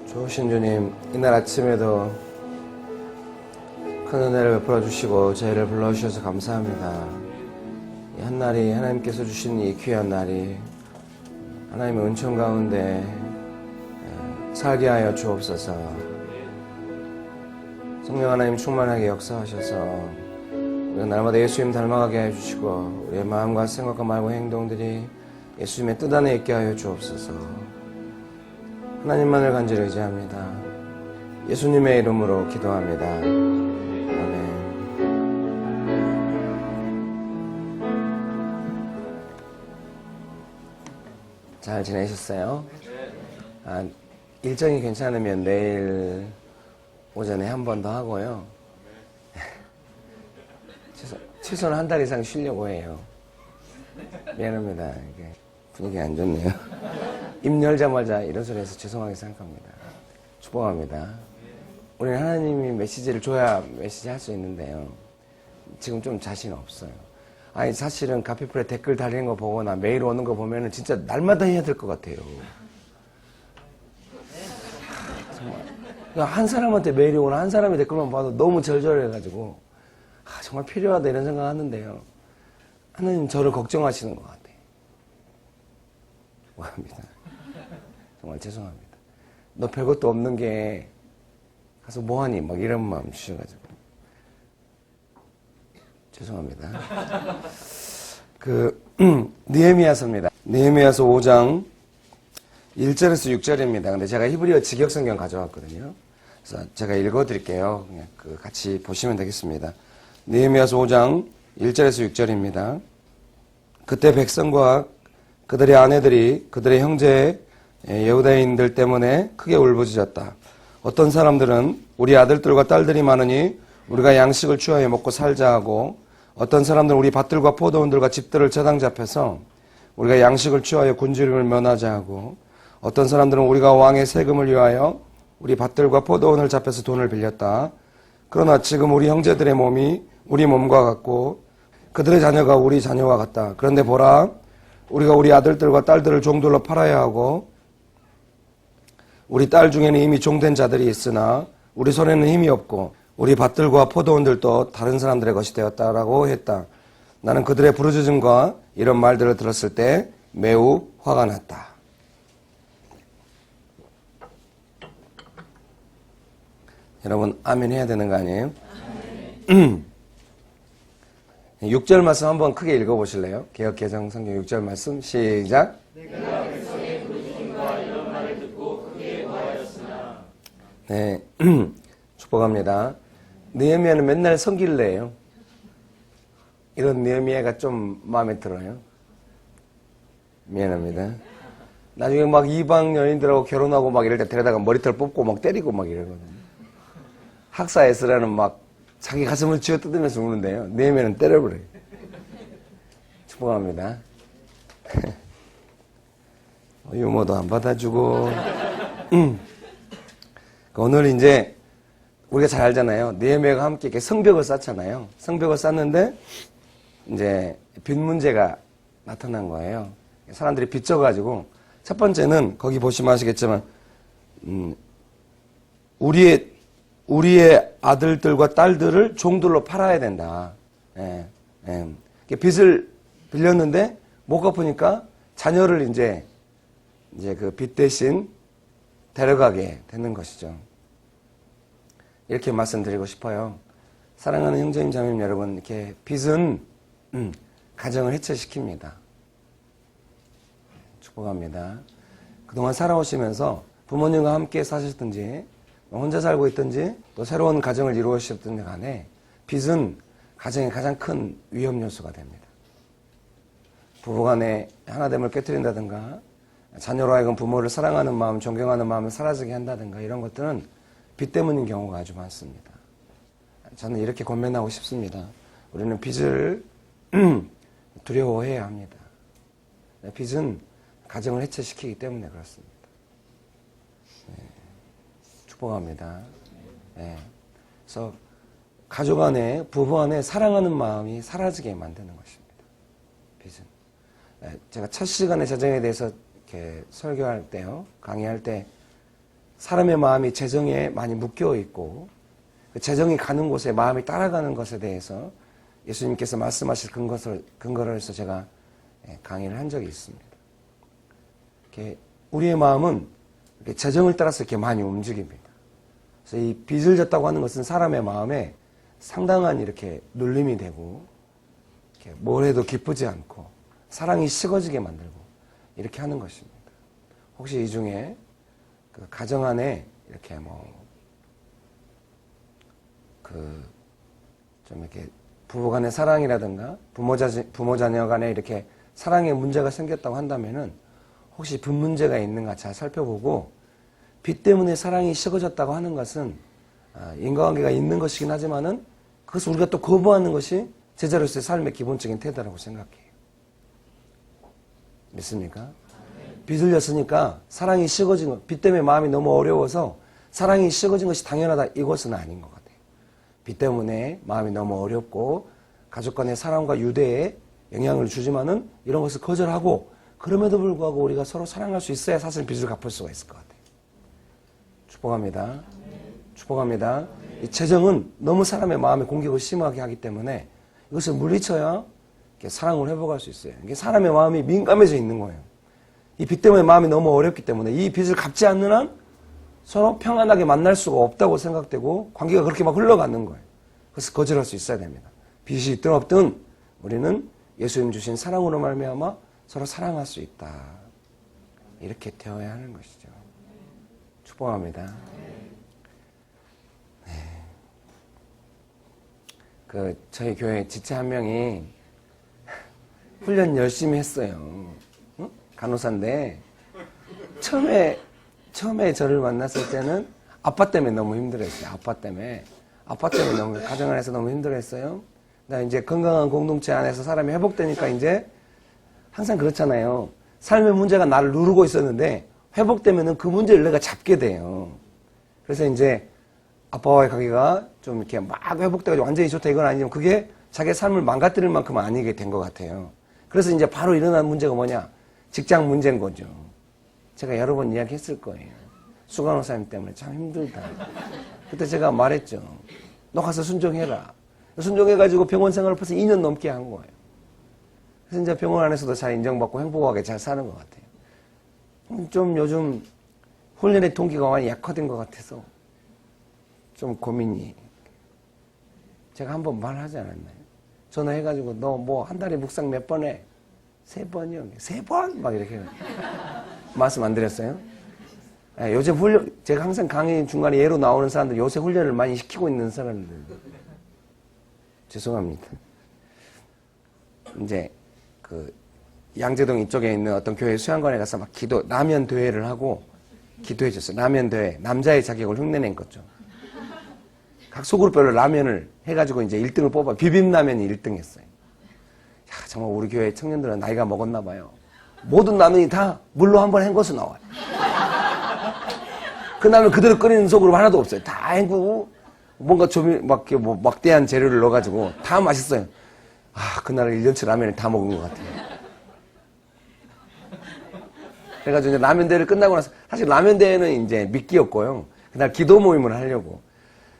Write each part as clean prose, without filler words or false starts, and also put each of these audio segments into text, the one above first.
좋으신 주님, 이날 아침에도 큰 은혜를 베풀어 주시고 저희를 불러주셔서 감사합니다. 이 한날이 하나님께서 주신 이 귀한 날이 하나님의 은총 가운데 살게 하여 주옵소서. 성령 하나님 충만하게 역사하셔서 우리가 날마다 예수님 닮아가게 해주시고 우리의 마음과 생각과 말과 행동들이 예수님의 뜻 안에 있게 하여 주옵소서. 하나님만을 간절히 의지합니다. 예수님의 이름으로 기도합니다. 아멘. 잘 지내셨어요? 일정이 괜찮으면 내일 오전에 한 번 더 하고요. 최소한 한 달 이상 쉬려고 해요. 미안합니다. 이게 분위기 안 좋네요. 입 열자마자 이런 소리 해서 죄송하게 생각합니다. 축복합니다. 우리는 하나님이 메시지를 줘야 메시지 할 수 있는데요. 지금 좀 자신 없어요. 아니, 사실은 카피플에 댓글 달리는 거 보거나 메일 오는 거 보면은 진짜 날마다 해야 될 것 같아요. 정말. 한 사람한테 메일이 오거나 한 사람의 댓글만 봐도 너무 절절해가지고, 정말 필요하다 이런 생각 하는데요. 하나님 저를 걱정하시는 것 같아요. 죄송합니다. 정말 죄송합니다. 너 별것도 없는 게 가서 뭐하니? 막 이런 마음 주셔가지고. 죄송합니다. 느헤미야서입니다. 느헤미야서 5장 1절에서 6절입니다. 근데 제가 히브리어 직역성경 가져왔거든요. 그래서 제가 읽어드릴게요. 그냥 같이 보시면 되겠습니다. 느헤미야서 5장 1절에서 6절입니다. 그때 백성과 그들의 아내들이 그들의 형제 여호다인들 때문에 크게 울부짖었다. 어떤 사람들은 우리 아들들과 딸들이 많으니 우리가 양식을 취하여 먹고 살자 하고, 어떤 사람들은 우리 밭들과 포도원들과 집들을 저당 잡혀서 우리가 양식을 취하여 굶주림을 면하자 하고, 어떤 사람들은 우리가 왕의 세금을 위하여 우리 밭들과 포도원을 잡혀서 돈을 빌렸다. 그러나 지금 우리 형제들의 몸이 우리 몸과 같고 그들의 자녀가 우리 자녀와 같다. 그런데 보라, 우리가 우리 아들들과 딸들을 종들로 팔아야 하고 우리 딸 중에는 이미 종된 자들이 있으나 우리 손에는 힘이 없고 우리 밭들과 포도원들도 다른 사람들의 것이 되었다라고 했다. 나는 그들의 부르짖음과 이런 말들을 들었을 때 매우 화가 났다. 여러분 아멘 해야 되는 거 아니에요? 6절 말씀 한번 크게 읽어보실래요? 개역개정 성경 6절 말씀 시작. 내가 백성의 부르짖음과 이런 말을 듣고 크게 화하였으나. 네, 축복합니다. 느헤미야는 맨날 성기를 해요. 이런 느헤미야가 좀 마음에 들어요. 미안합니다. 나중에 막 이방 여인들하고 결혼하고 막 이럴 때 데려다가 머리털 뽑고 막 때리고 막 이러거든요. 학사 에스라는 막 자기 가슴을 쥐어 뜯으면서 우는데요. 느헤미야는 때려버려요. 축복합니다. 유머도 안 받아주고. 오늘 이제 우리가 잘 알잖아요. 느헤미야가 함께 이렇게 성벽을 쌓잖아요. 성벽을 쌓는데 이제 빚 문제가 나타난 거예요. 사람들이 빚져가지고, 첫 번째는 거기 보시면 아시겠지만 우리의 아들들과 딸들을 종들로 팔아야 된다. 빚을 빌렸는데 못 갚으니까 자녀를 이제 그 빚 대신 데려가게 되는 것이죠. 이렇게 말씀드리고 싶어요. 사랑하는 형제님 자매님 여러분, 이렇게 빚은 가정을 해체시킵니다. 축복합니다. 그동안 살아오시면서 부모님과 함께 사셨든지 혼자 살고 있든지 또 새로운 가정을 이루셨든지 간에 빚은 가정의 가장 큰 위험 요소가 됩니다. 부부간에 하나됨을 깨뜨린다든가 자녀로 하여금 부모를 사랑하는 마음, 존경하는 마음을 사라지게 한다든가 이런 것들은 빚 때문인 경우가 아주 많습니다. 저는 이렇게 권면하고 싶습니다. 우리는 빚을 두려워해야 합니다. 빚은 가정을 해체시키기 때문에 그렇습니다. 축복합니다. 그래서 가족 안에, 부부 안에 사랑하는 마음이 사라지게 만드는 것입니다. 빚은. 제가 첫 시간의 재정에 대해서 이렇게 설교할 때요, 강의할 때 사람의 마음이 재정에 많이 묶여 있고 그 재정이 가는 곳에 마음이 따라가는 것에 대해서 예수님께서 말씀하실 근거를 해서 제가 강의를 한 적이 있습니다. 우리의 마음은 재정을 따라서 이렇게 많이 움직입니다. 그래서 이 빚을 졌다고 하는 것은 사람의 마음에 상당한 이렇게 눌림이 되고 이렇게 뭘 해도 기쁘지 않고 사랑이 식어지게 만들고 이렇게 하는 것입니다. 혹시 이 중에 그 가정 안에 이렇게 좀 이렇게 부부 간의 사랑이라든가 부모 자녀 간에 이렇게 사랑에 문제가 생겼다고 한다면은 혹시 빚 문제가 있는가 잘 살펴보고 빚 때문에 사랑이 식어졌다고 하는 것은 인과관계가 있는 것이긴 하지만은 그것을 우리가 또 거부하는 것이 제자로서의 삶의 기본적인 태도라고 생각해요. 믿습니까? 빚을 졌으니까 사랑이 식어진 것, 빚 때문에 마음이 너무 어려워서 사랑이 식어진 것이 당연하다 이것은 아닌 것 같아요. 빚 때문에 마음이 너무 어렵고 가족 간의 사랑과 유대에 영향을 주지만은 이런 것을 거절하고 그럼에도 불구하고 우리가 서로 사랑할 수 있어야 사실 빚을 갚을 수가 있을 것 같아요. 축복합니다. 축복합니다. 이 재정은 너무 사람의 마음에 공격을 심하게 하기 때문에 이것을 물리쳐야 사랑을 회복할 수 있어요. 이게 사람의 마음이 민감해져 있는 거예요. 이 빚 때문에 마음이 너무 어렵기 때문에 이 빚을 갚지 않는 한 서로 평안하게 만날 수가 없다고 생각되고 관계가 그렇게 막 흘러가는 거예요. 그래서 거절할 수 있어야 됩니다. 빚이 있든 없든 우리는 예수님 주신 사랑으로 말미암아 서로 사랑할 수 있다. 이렇게 되어야 하는 것이죠. 축복합니다. 네. 저희 교회 지체 한 명이 훈련 열심히 했어요. 응? 간호사인데 처음에 저를 만났을 때는 아빠 때문에 너무 힘들었어요. 아빠 때문에 너무 가정 안에서 너무 힘들었어요. 나 이제 건강한 공동체 안에서 사람이 회복되니까 이제 항상 그렇잖아요. 삶의 문제가 나를 누르고 있었는데 회복되면은 그 문제를 내가 잡게 돼요. 그래서 이제 아빠와의 관계가 좀 이렇게 막 회복돼가지고 완전히 좋다 이건 아니지만 그게 자기 삶을 망가뜨릴 만큼은 아니게 된 것 같아요. 그래서 이제 바로 일어난 문제가 뭐냐? 직장 문제인 거죠. 제가 여러 번 이야기했을 거예요. 수간호사님 때문에 참 힘들다. 그때 제가 말했죠. 너 가서 순종해라. 순종해가지고 병원 생활을 벌써 2년 넘게 한 거예요. 그래서 이제 병원 안에서도 잘 인정받고 행복하게 잘 사는 것 같아요. 좀 요즘 훈련의 동기가 많이 약화된 것 같아서 좀 고민이. 제가 한번 말하지 않았나요? 전화해가지고 너 뭐 한 달에 묵상 몇 번 해? 3번이요. 3번? 막 이렇게 말씀 안 드렸어요? 요새 훈련, 제가 항상 강의 중간에 예로 나오는 사람들 요새 훈련을 많이 시키고 있는 사람들. 죄송합니다. 이제 양재동 이쪽에 있는 어떤 교회 수양관에 가서 막 라면 대회를 하고 기도해 줬어요. 라면 대회. 남자의 자격을 흉내낸 거죠. 각 소그룹별로 라면을 해가지고 이제 1등을 뽑아. 비빔라면이 1등 했어요. 야, 정말 우리 교회 청년들은 나이가 먹었나 봐요. 모든 라면이 다 물로 한번 헹궈서 나와요. 그 라면 그대로 끓이는 소그룹 하나도 없어요. 다 헹구고 뭔가 막대한 재료를 넣어가지고 다 맛있어요. 그날 1년치 라면을 다 먹은 것 같아요. 그래가지고 이제 라면 대회를 끝나고 나서 사실 라면 대회는 이제 미끼였고요. 그날 기도 모임을 하려고.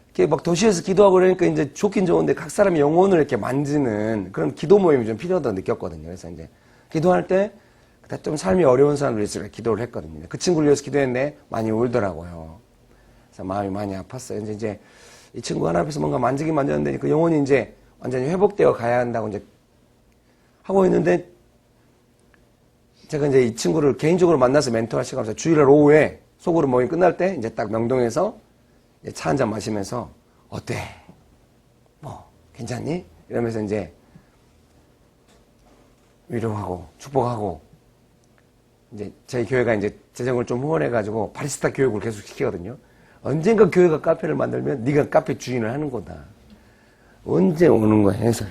이렇게 막 도시에서 기도하고 그러니까 이제 좋긴 좋은데 각 사람의 영혼을 이렇게 만지는 그런 기도 모임이 좀 필요하다고 느꼈거든요. 그래서 이제 기도할 때 그때 좀 삶이 어려운 사람들이 있으니까 기도를 했거든요. 그 친구를 위해서 기도했는데 많이 울더라고요. 그래서 마음이 많이 아팠어요. 이제 이 친구 하나 앞에서 뭔가 만지긴 만졌는데 그 영혼이 이제 완전히 회복되어 가야 한다고 이제 하고 있는데 제가 이제 이 친구를 개인적으로 만나서 멘토할 시간 없어요. 주일날 오후에 소그룹 모임 끝날 때 이제 딱 명동에서 차 한잔 마시면서 어때? 뭐 괜찮니? 이러면서 이제 위로하고 축복하고 이제 저희 교회가 이제 재정을 좀 후원해가지고 바리스타 교육을 계속 시키거든요. 언젠가 교회가 카페를 만들면 네가 카페 주인을 하는 거다. 언제 오는 거야 해서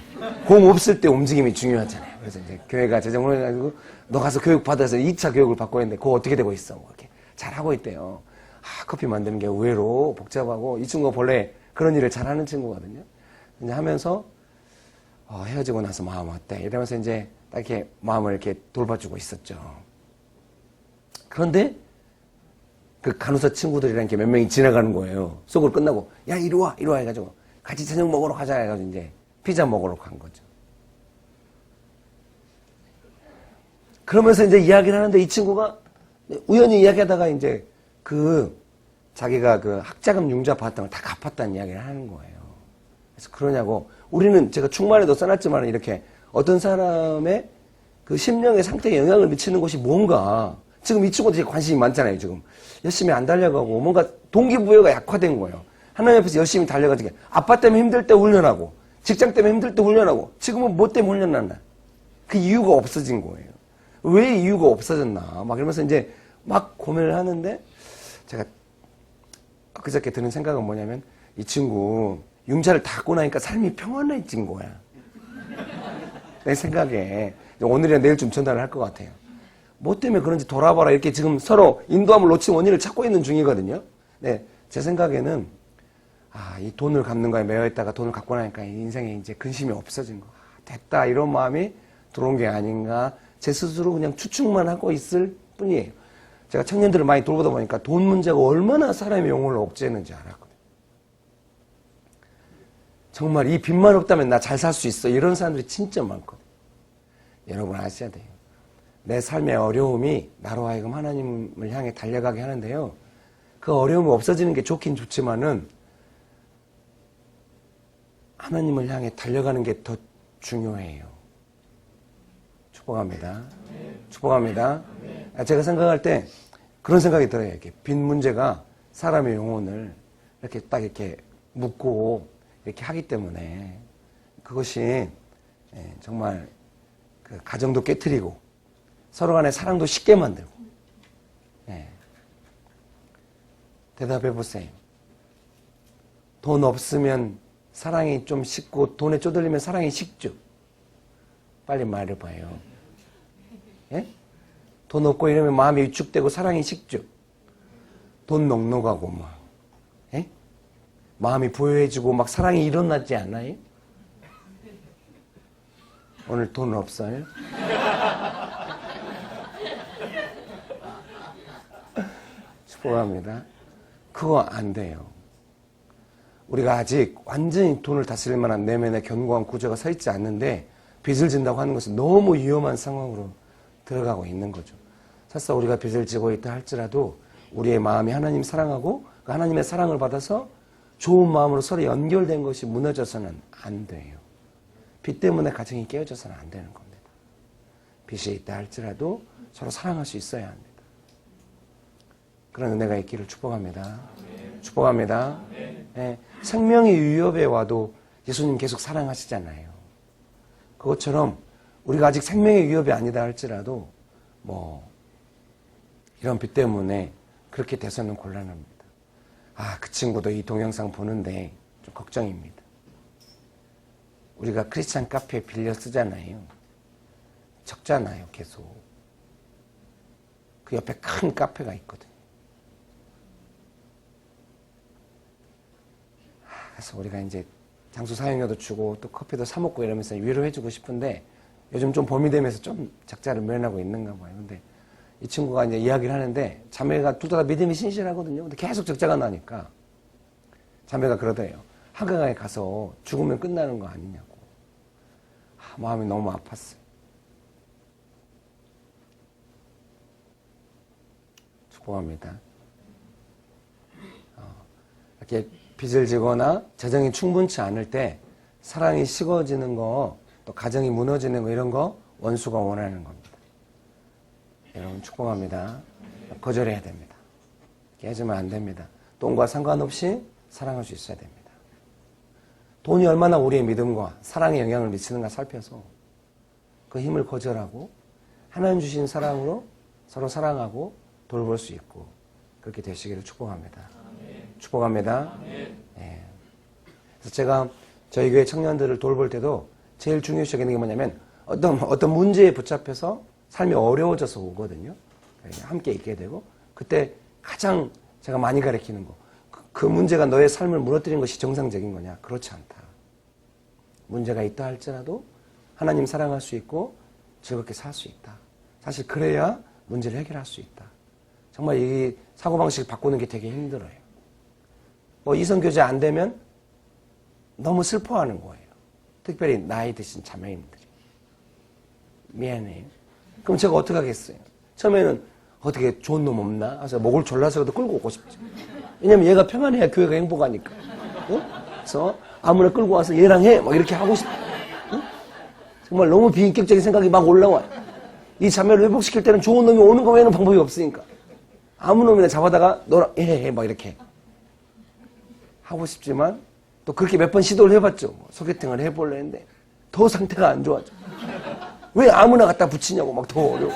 공 없을 때 움직임이 중요하잖아요. 그래서 이제 교회가 재정을 해가지고 너 가서 교육 받아서 2차 교육을 받고 있는데 그거 어떻게 되고 있어? 뭐 이렇게 잘 하고 있대요. 커피 만드는 게 의외로 복잡하고 이 친구가 본래 그런 일을 잘하는 친구거든요. 이제 하면서 헤어지고 나서 마음 어때? 이러면서 이제 딱 이렇게 마음을 이렇게 돌봐주고 있었죠. 그런데 그 간호사 친구들이랑 이렇게 몇 명이 지나가는 거예요. 수업을 끝나고, 야, 이리 와 해가지고, 같이 저녁 먹으러 가자 해가지고, 이제, 피자 먹으러 간 거죠. 그러면서 이제 이야기를 하는데 이 친구가 우연히 이야기하다가 이제 자기가 그 학자금 융자 받았던 걸 다 갚았다는 이야기를 하는 거예요. 그래서 그러냐고, 우리는 제가 충만에도 써놨지만 이렇게 어떤 사람의 그 심령의 상태에 영향을 미치는 것이 뭔가, 지금 이 친구도 되게 관심이 많잖아요, 지금. 열심히 안 달려가고, 뭔가 동기부여가 약화된 거예요. 하나님 앞에서 열심히 달려가지고, 아빠 때문에 힘들 때 훈련하고, 직장 때문에 힘들 때 훈련하고, 지금은 뭐 때문에 훈련하나? 그 이유가 없어진 거예요. 왜 이유가 없어졌나? 막 이러면서 이제 막 고민을 하는데, 제가 그저께 드는 생각은 뭐냐면, 이 친구, 융자를 닫고 나니까 삶이 평안해진 거야. 내 생각에. 오늘이나 내일 좀 전달을 할 것 같아요. 뭐 때문에 그런지 돌아봐라. 이렇게 지금 서로 인도함을 놓친 원인을 찾고 있는 중이거든요. 네, 제 생각에는, 이 돈을 갚는 거에 매여 있다가 돈을 갚고 나니까 인생에 이제 근심이 없어진 거. 됐다. 이런 마음이 들어온 게 아닌가. 제 스스로 그냥 추측만 하고 있을 뿐이에요. 제가 청년들을 많이 돌보다 보니까 돈 문제가 얼마나 사람의 영혼을 억제했는지 알았거든요. 정말 이 빚만 없다면 나 잘 살 수 있어. 이런 사람들이 진짜 많거든요. 여러분 아셔야 돼요. 내 삶의 어려움이 나로 하여금 하나님을 향해 달려가게 하는데요. 그 어려움이 없어지는 게 좋긴 좋지만은 하나님을 향해 달려가는 게 더 중요해요. 축복합니다. 축복합니다. 제가 생각할 때 그런 생각이 들어요. 이렇게 빚 문제가 사람의 영혼을 이렇게 딱 이렇게 묶고 이렇게 하기 때문에 그것이 정말 그 가정도 깨트리고 서로 간의 사랑도 쉽게 만들고. 대답해 보세요. 돈 없으면 사랑이 좀 식고 돈에 쪼들리면 사랑이 식죠. 빨리 말해봐요. 예? 돈 없고 이러면 마음이 위축되고 사랑이 식죠. 돈 넉넉하고 막, 예? 마음이 부유해지고 막 사랑이 일어나지 않아요? 오늘 돈 없어요? 축복합니다. 그거 안 돼요. 우리가 아직 완전히 돈을 다스릴 만한 내면의 견고한 구조가 서 있지 않는데 빚을 진다고 하는 것은 너무 위험한 상황으로 들어가고 있는 거죠. 설사 우리가 빚을 지고 있다 할지라도 우리의 마음이 하나님 사랑하고 그 하나님의 사랑을 받아서 좋은 마음으로 서로 연결된 것이 무너져서는 안 돼요. 빚 때문에 가정이 깨어져서는 안 되는 겁니다. 빚이 있다 할지라도 서로 사랑할 수 있어야 합니다. 그런 은혜가 있기를 축복합니다. 축복합니다. 네. 생명이 위협에 와도 예수님 계속 사랑하시잖아요. 그것처럼 우리가 아직 생명의 위협이 아니다 할지라도 이런 빚 때문에 그렇게 돼서는 곤란합니다. 그 친구도 이 동영상 보는데 좀 걱정입니다. 우리가 크리스찬 카페 빌려 쓰잖아요. 적잖아요, 계속. 그 옆에 큰 카페가 있거든요. 그래서 우리가 이제 장소 사용료도 주고 또 커피도 사 먹고 이러면서 위로해주고 싶은데 요즘 좀 봄이 되면서 좀 적자를 면하고 있는가 봐요. 근데 이 친구가 이제 이야기를 하는데 자매가 둘 다 믿음이 신실하거든요. 근데 계속 적자가 나니까 자매가 그러더래요. 한강에 가서 죽으면 끝나는 거 아니냐고. 마음이 너무 아팠어요. 축복합니다. 이렇게 빚을 지거나 재정이 충분치 않을 때 사랑이 식어지는 거, 또 가정이 무너지는 거 이런 거 원수가 원하는 겁니다. 여러분 축복합니다. 거절해야 됩니다. 깨지면 안 됩니다. 돈과 상관없이 사랑할 수 있어야 됩니다. 돈이 얼마나 우리의 믿음과 사랑에 영향을 미치는가 살펴서 그 힘을 거절하고 하나님 주신 사랑으로 서로 사랑하고 돌볼 수 있고 그렇게 되시기를 축복합니다. 축복합니다. 네. 그래서 제가 저희 교회 청년들을 돌볼 때도 제일 중요시 여기는 게 뭐냐면 어떤 문제에 붙잡혀서 삶이 어려워져서 오거든요. 함께 있게 되고 그때 가장 제가 많이 가르치는 거 그 문제가 너의 삶을 무너뜨린 것이 정상적인 거냐? 그렇지 않다. 문제가 있다 할지라도 하나님 사랑할 수 있고 즐겁게 살 수 있다. 사실 그래야 문제를 해결할 수 있다. 정말 이 사고방식 바꾸는 게 되게 힘들어요. 뭐 이성교제 안 되면 너무 슬퍼하는 거예요. 특별히 나이 드신 자매님들이. 미안해요. 그럼 제가 어떻게 하겠어요? 처음에는 어떻게 좋은 놈 없나? 그래서 목을 졸라서라도 끌고 오고 싶죠. 왜냐면 얘가 평안해야 교회가 행복하니까. 응? 그래서 아무나 끌고 와서 얘랑 해! 막 이렇게 하고 싶어. 응? 정말 너무 비인격적인 생각이 막 올라와요. 이 자매를 회복시킬 때는 좋은 놈이 오는 거 외에는 방법이 없으니까. 아무 놈이나 잡아다가 너랑 해! 막 이렇게 하고 싶지만 또 그렇게 몇 번 시도를 해봤죠. 뭐 소개팅을 해볼래 했는데 더 상태가 안 좋아져. 왜 아무나 갖다 붙이냐고 막 더 어려워.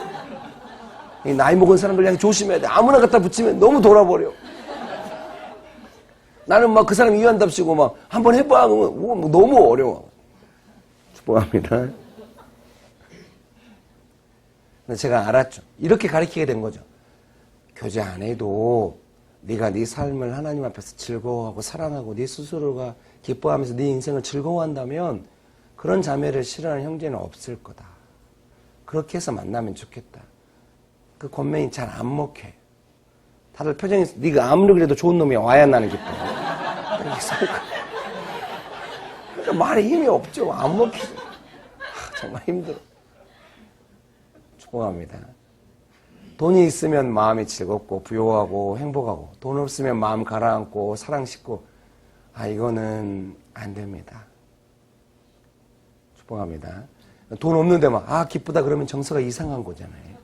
이 나이 먹은 사람들 향해 조심해야 돼. 아무나 갖다 붙이면 너무 돌아버려. 나는 막 그 사람 이해한답시고 막 한번 해봐. 그러면 너무 어려워. 축복합니다. 제가 알았죠. 이렇게 가르치게 된 거죠. 교제 안 해도 네가 네 삶을 하나님 앞에서 즐거워하고 사랑하고 네 스스로가 기뻐하면서 네 인생을 즐거워한다면 그런 자매를 싫어하는 형제는 없을 거다. 그렇게 해서 만나면 좋겠다. 그 권면이 잘 안 먹혀요. 다들 표정이 네가 아무리 그래도 좋은 놈이 와야 나는 기뻐. 그러니까 말에 힘이 없죠. 안 먹히죠. 정말 힘들어. 축복합니다. 돈이 있으면 마음이 즐겁고 부유하고 행복하고 돈 없으면 마음 가라앉고 사랑 싣고 이거는 안 됩니다. 축복합니다. 돈 없는데 막 기쁘다 그러면 정서가 이상한 거잖아요.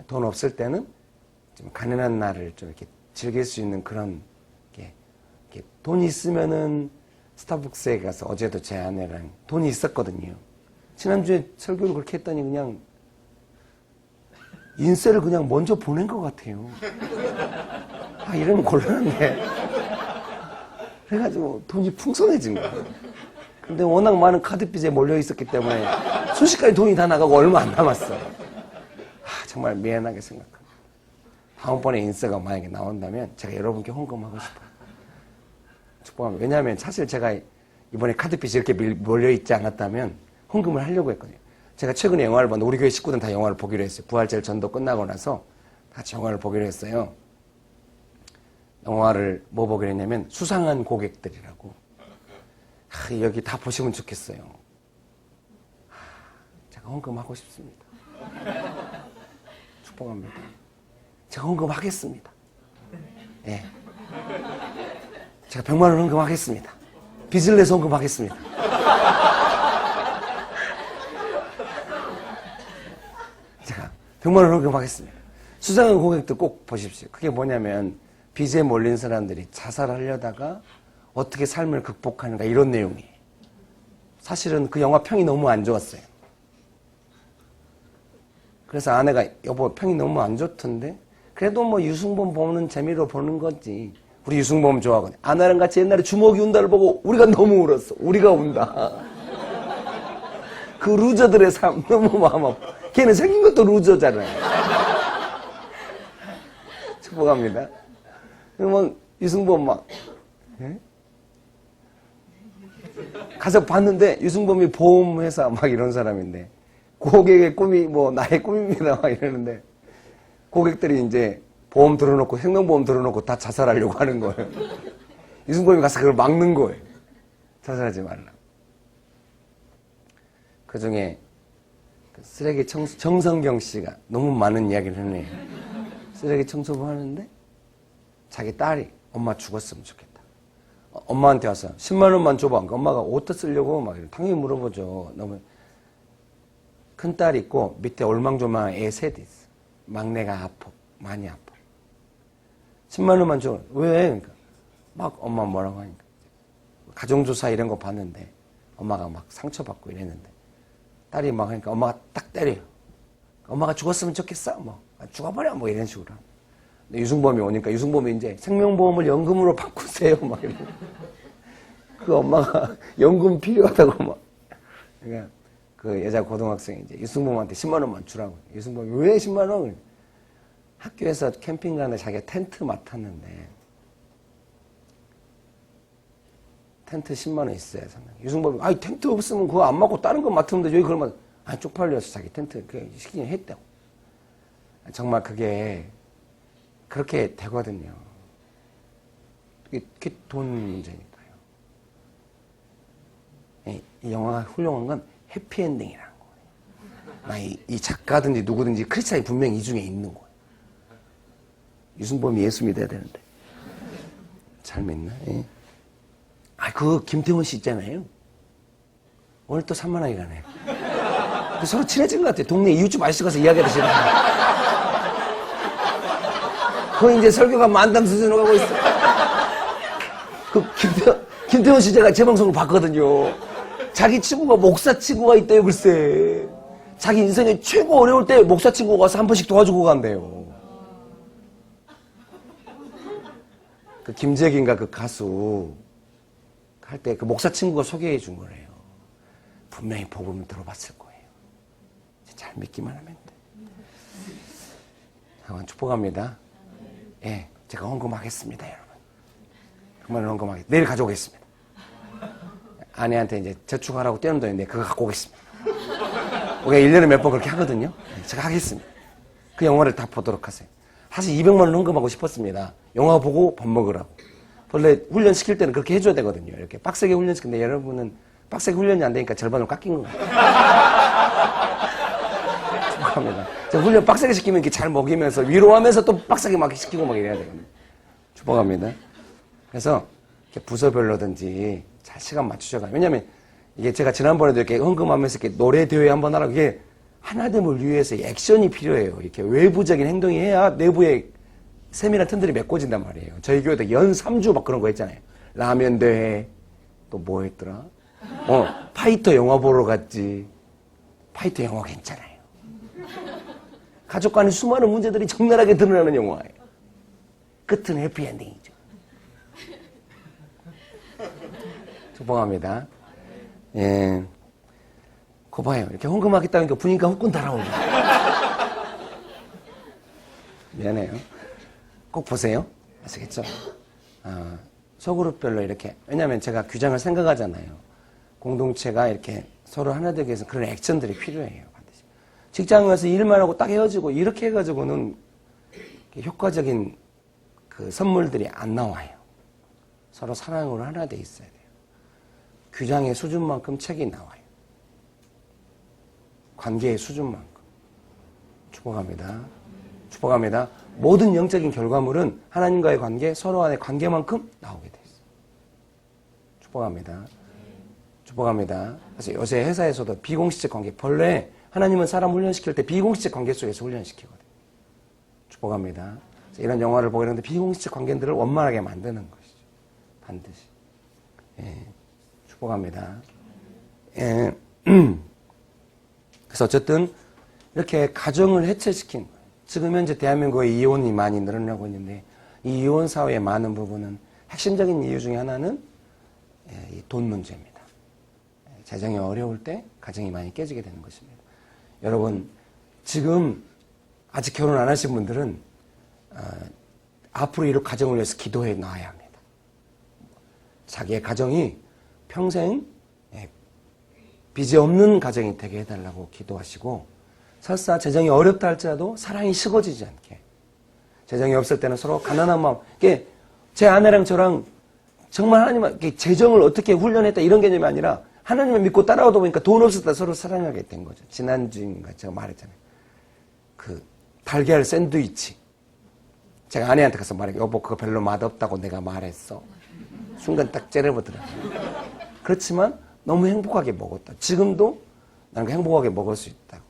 돈 없을 때는 좀 가난한 날을 좀 이렇게 즐길 수 있는 그런 게 돈이 있으면은 스타벅스에 가서 어제도 제 아내랑 돈이 있었거든요. 지난주에 설교를 그렇게 했더니 그냥 인쇄를 그냥 먼저 보낸 것 같아요. 이러면 곤란한데. 그래가지고 돈이 풍성해진 거예요. 근데 워낙 많은 카드빚에 몰려 있었기 때문에 순식간에 돈이 다 나가고 얼마 안 남았어요. 정말 미안하게 생각합니다. 다음번에 인쇄가 만약에 나온다면 제가 여러분께 헌금하고 싶어요. 축복합니다. 왜냐하면 사실 제가 이번에 카드빚이 이렇게 몰려 있지 않았다면 헌금을 하려고 했거든요. 제가 최근에 영화를 봤는데 우리 교회 식구들은 다 영화를 보기로 했어요. 부활절 전도 끝나고 나서 같이 영화를 보기로 했어요. 영화를 뭐 보기로 했냐면 수상한 고객들이라고. 여기 다 보시면 좋겠어요. 제가 헌금하고 싶습니다. 축복합니다. 제가 헌금하겠습니다. 예. 제가 100만 원 헌금하겠습니다. 빚을 내서 헌금하겠습니다. 제가 100만 원 헌금하겠습니다. 수상한 고객들 꼭 보십시오. 그게 뭐냐면 빚에 몰린 사람들이 자살하려다가 어떻게 삶을 극복하는가 이런 내용이에요. 사실은 그 영화 평이 너무 안 좋았어요. 그래서 아내가 여보 평이 너무 안 좋던데 그래도 뭐 유승범 보는 재미로 보는 거지. 우리 유승범 좋아하거든요. 아내랑 같이 옛날에 주먹이 운다를 보고 우리가 너무 울었어. 우리가 운다. 그 루저들의 삶 너무 마음 아파. 걔는 생긴 것도 루저잖아요. 축복합니다. 그러면 유승범 막 가서 봤는데 유승범이 보험회사 막 이런 사람인데 고객의 꿈이 뭐 나의 꿈입니다 막 이러는데 고객들이 이제 보험 들어놓고 생명보험 들어놓고 다 자살하려고 하는 거예요. 유승범이 가서 그걸 막는 거예요. 자살하지 말라. 그 중에 쓰레기 청소 정성경 씨가 너무 많은 이야기를 했네요. 쓰레기 청소부 하는데 자기 딸이 엄마 죽었으면 좋겠다. 엄마한테 와서 10만 원만 줘봐. 그러니까 엄마가 어디다 쓰려고 막 당연히 물어보죠. 너무 큰 딸 있고 밑에 얼망조망한 애 셋 있어. 막내가 아파. 많이 아파. 10만 원만 줘. 왜? 그러니까 막 엄마 뭐라고 하니까 가정조사 이런 거 봤는데 엄마가 막 상처받고 이랬는데 딸이 막 하니까 엄마가 딱 때려요. 엄마가 죽었으면 좋겠어. 뭐 죽어버려. 뭐 이런 식으로. 근데 유승범이 오니까 유승범이 이제 생명보험을 연금으로 바꾸세요. 막 이러고. 그 엄마가 연금 필요하다고 막. 그러니까 그 여자 고등학생이 이제 유승범한테 10만 원만 주라고. 유승범이 왜 10만 원? 학교에서 캠핑 가는데 자기가 텐트 맡았는데 텐트 10만 원 있어야 상당히. 유승범이 아니 텐트 없으면 그거 안 맡고 다른 거 맡으면 되죠. 그걸 막 쪽팔려서 자기 텐트 그 시키긴 했다고. 정말 그게 그렇게 되거든요. 그게 돈 문제니까요. 이 영화가 훌륭한 건 해피엔딩이라는 거예요. 이 작가든지 누구든지 크리스찬이 분명히 이 중에 있는 거예요. 유승범이 예수 믿어야 되는데. 잘 믿나? 예. 그 김태원 씨 있잖아요. 오늘 또 산만하게 가네요. 서로 친해진 것 같아요. 동네 이웃집 아저씨 가서 이야기하듯이. 거의 이제 설교가 만담 수준으로 가고 있어. 김태원 씨 제가 제 방송을 봤거든요. 자기 친구가 목사 친구가 있대요, 글쎄. 자기 인생에 최고 어려울 때 목사 친구가 와서 한 번씩 도와주고 간대요. 그 김재기인가 그 가수 할 때 그 목사 친구가 소개해 준 거래요. 분명히 복음을 들어봤을 거예요. 잘 믿기만 하면 돼. 한번 축복합니다. 예, 제가 헌금하겠습니다, 여러분. 정말 헌금하겠습니다. 내일 가져오겠습니다. 아내한테 이제 저축하라고 떼는 돈인데 그거 갖고 오겠습니다. 우리가 1년에 몇 번 그렇게 하거든요. 제가 하겠습니다. 그 영화를 다 보도록 하세요. 사실 200만 원 헌금하고 싶었습니다. 영화 보고 밥 먹으라고. 원래 훈련시킬 때는 그렇게 해줘야 되거든요. 이렇게 빡세게 훈련시키는데 여러분은 빡세게 훈련이 안 되니까 절반으로 깎인 것 같아요. 축복합니다. 훈련 빡세게 시키면 이렇게 잘 먹이면서 위로하면서 또 빡세게 막 시키고 막 이래야 되거든요. 축복합니다. 그래서 이렇게 부서별로든지 잘 시간 맞추셔가지고. 왜냐면 이게 제가 지난번에도 이렇게 헌금하면서 이렇게 노래 대회 한번 하라고 이게 하나됨을 위해서 액션이 필요해요. 이렇게 외부적인 행동이 해야 내부에 세밀한 튼들이 메꿔진단 말이에요. 저희 교회도 연 3주 막 그런 거 했잖아요. 라면 대회, 또 뭐 했더라? 파이터 영화 보러 갔지. 파이터 영화 괜찮아요. 가족 간의 수많은 문제들이 적나라하게 드러나는 영화예요. 끝은 해피엔딩이죠. 축복합니다. 예. 그거 봐요. 이렇게 헌금하겠다니까 보니까 후끈 달아오네. 미안해요. 꼭 보세요. 아시겠죠? 소그룹별로 이렇게. 왜냐면 제가 규정을 생각하잖아요. 공동체가 이렇게 서로 하나 되기 위해서 그런 액션들이 필요해요. 반드시. 직장에 가서 일만 하고 딱 헤어지고 이렇게 해가지고는 효과적인 그 선물들이 안 나와요. 서로 사랑으로 하나 돼 있어야 돼요. 규정의 수준만큼 책이 나와요. 관계의 수준만큼. 축복합니다. 축복합니다. 모든 영적인 결과물은 하나님과의 관계, 서로 간의 관계만큼 나오게 돼 있어요. 축복합니다. 축복합니다. 그래서 요새 회사에서도 비공식적 관계, 본래 하나님은 사람 훈련시킬 때 비공식적 관계 속에서 훈련시키거든요. 축복합니다. 이런 영화를 보게 되는데 비공식적 관계들을 원만하게 만드는 것이죠. 반드시. 예. 축복합니다. 예. 그래서 어쨌든 이렇게 가정을 해체시킨 거예요. 지금 현재 대한민국에 이혼이 많이 늘어나고 있는데 이 이혼 사회의 많은 부분은 핵심적인 이유 중에 하나는 이 돈 문제입니다. 재정이 어려울 때 가정이 많이 깨지게 되는 것입니다. 여러분 지금 아직 결혼 안 하신 분들은 앞으로 이런 가정을 위해서 기도해 놔야 합니다. 자기의 가정이 평생 빚이 없는 가정이 되게 해달라고 기도하시고 설사 재정이 어렵다 할지라도 사랑이 식어지지 않게 재정이 없을 때는 서로 가난한 마음 이게 제 아내랑 저랑 정말 하나님 재정을 어떻게 훈련했다 이런 개념이 아니라 하나님을 믿고 따라오다 보니까 돈 없을 때 서로 사랑하게 된 거죠. 지난주인가 제가 말했잖아요. 그 달걀 샌드위치 제가 아내한테 가서 말해 여보 그거 별로 맛없다고 내가 말했어. 순간 딱 째려보더라고요. 그렇지만 너무 행복하게 먹었다. 지금도 나는 행복하게 먹을 수 있다고.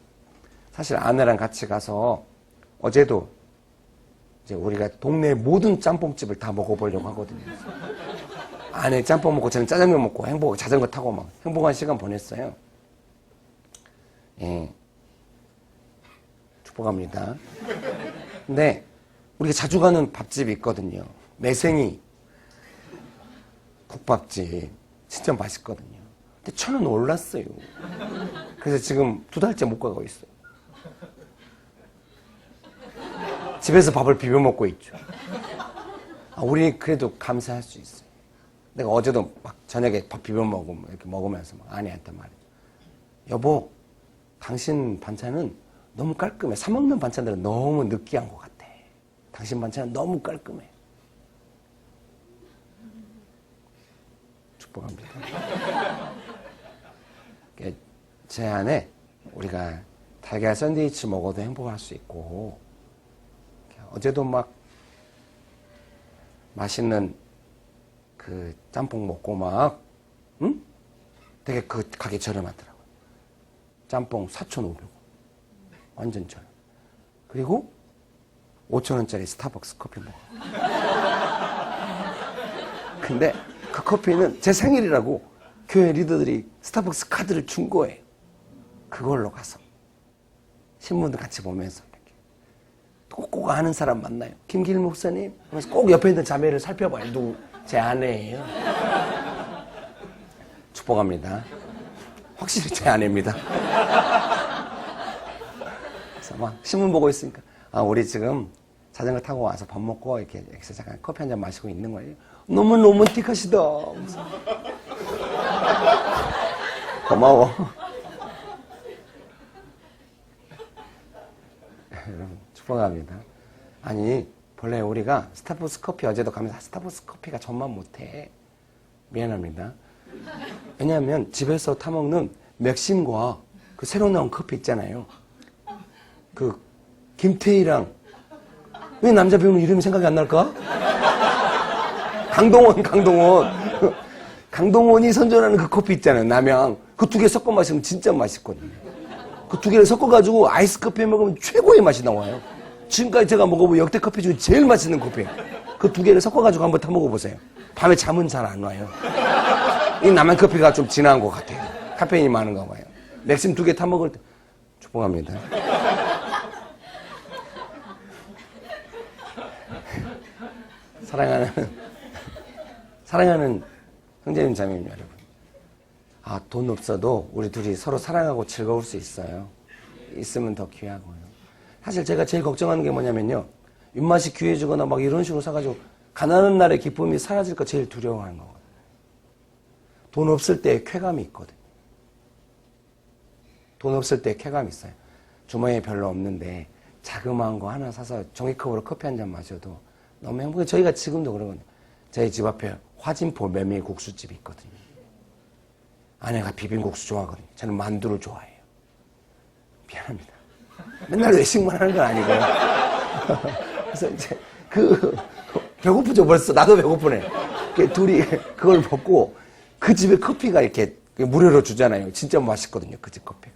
사실 아내랑 같이 가서 어제도 이제 우리가 동네 모든 짬뽕집을 다 먹어보려고 하거든요. 아내 짬뽕 먹고 저는 짜장면 먹고 행복하게 자전거 타고 막 행복한 시간 보냈어요. 예. 축복합니다. 근데 우리가 자주 가는 밥집이 있거든요. 매생이 국밥집. 진짜 맛있거든요. 근데 1,000원 올랐어요. 그래서 지금 2달째 못 가고 있어요. 집에서 밥을 비벼 먹고 있죠. 우리 그래도 감사할 수 있어요. 내가 어제도 막 저녁에 밥 비벼 먹으면 이렇게 먹으면서 막 아내한테 말해요. 여보, 당신 반찬은 너무 깔끔해. 사 먹는 반찬들은 너무 느끼한 것 같아. 당신 반찬은 너무 깔끔해. 축복합니다. 제 안에 우리가 달걀 샌드위치 먹어도 행복할 수 있고, 어제도 막 맛있는 그 짬뽕 먹고 막, 응? 되게 그 가게 저렴하더라고요. 짬뽕 4,500원. 완전 저렴. 그리고 5,000원짜리 스타벅스 커피 먹어. 근데 그 커피는 제 생일이라고 교회 리더들이 스타벅스 카드를 준 거예요. 그걸로 가서 신문도 같이 보면서 이렇게 꼭 아는 사람 만나요. 김길 목사님 그래서 꼭 옆에 있는 자매를 살펴봐요. 누구? 제 아내예요. 축복합니다. 확실히 제 아내입니다. 그래서 막 신문 보고 있으니까 우리 지금 자전거 타고 와서 밥 먹고 이렇게 잠깐 커피 한 잔 마시고 있는 거예요. 너무 로맨틱하시다. 고마워. 여러분 축복합니다. 아니 본래 우리가 스타벅스 커피 어제도 가면서 스타벅스 커피가 전만 못해. 미안합니다. 왜냐하면 집에서 타먹는 맥심과 그 새로 나온 커피 있잖아요. 그 김태희랑 왜 남자 배우는 이름이 생각이 안 날까? 강동원이 선전하는 그 커피 있잖아요. 남양. 그 두 개 섞어 마시면 진짜 맛있거든요. 그 두 개를 섞어가지고 아이스 커피에 먹으면 최고의 맛이 나와요. 지금까지 제가 먹어본 역대 커피 중에 제일 맛있는 커피예요. 그 두 개를 섞어가지고 한번 타먹어보세요. 밤에 잠은 잘 안 와요. 이 남양 커피가 좀 진한 것 같아요. 카페인이 많은가 봐요. 맥심 두 개 타먹을 때 축복합니다. 사랑하는 형제님 자매님 여러분. 돈 없어도 우리 둘이 서로 사랑하고 즐거울 수 있어요. 있으면 더 귀하고요. 사실 제가 제일 걱정하는 게 뭐냐면요. 입맛이 귀해지거나 막 이런 식으로 사가지고 가난한 날의 기쁨이 사라질까 제일 두려워하는 거거든요. 돈 없을 때 쾌감이 있거든요. 돈 없을 때 쾌감이 있어요. 주머니에 별로 없는데 자그마한 거 하나 사서 종이컵으로 커피 한 잔 마셔도 너무 행복해요. 저희가 지금도 그러거든요. 저희 집 앞에 화진포 메밀국수집이 있거든요. 아내가 비빔국수 좋아하거든요. 저는 만두를 좋아해요. 미안합니다. 맨날 외식만 하는 건 아니고요. 그래서 이제 배고프죠 벌써. 나도 배고프네. 둘이 그걸 먹고 그 집에 커피가 이렇게 무료로 주잖아요. 진짜 맛있거든요. 그 집 커피가.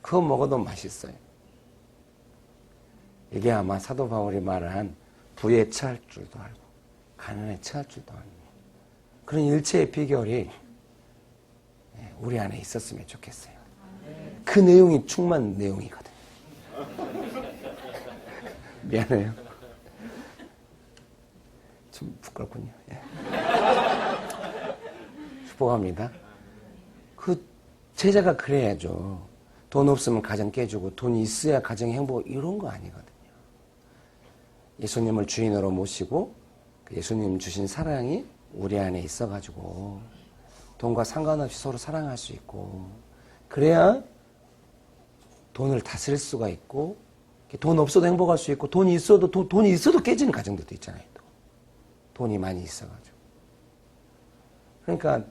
그거 먹어도 맛있어요. 이게 아마 사도 바울이 말한 부에 처할 줄도 알고 가난에 처할 줄도 아는 그런 일체의 비결이 우리 안에 있었으면 좋겠어요. 그 내용이 충만 내용이거든요. 미안해요. 좀 부끄럽군요. 예. 축복합니다. 그 제자가 그래야죠. 돈 없으면 가정 깨지고 돈이 있어야 가정 행복 이런 거 아니거든요. 예수님을 주인으로 모시고 예수님 주신 사랑이 우리 안에 있어가지고 돈과 상관없이 서로 사랑할 수 있고 그래야 돈을 다스릴 수가 있고 돈 없어도 행복할 수 있고 돈이 있어도 깨지는 가정들도 있잖아요. 돈이 많이 있어가지고. 그러니까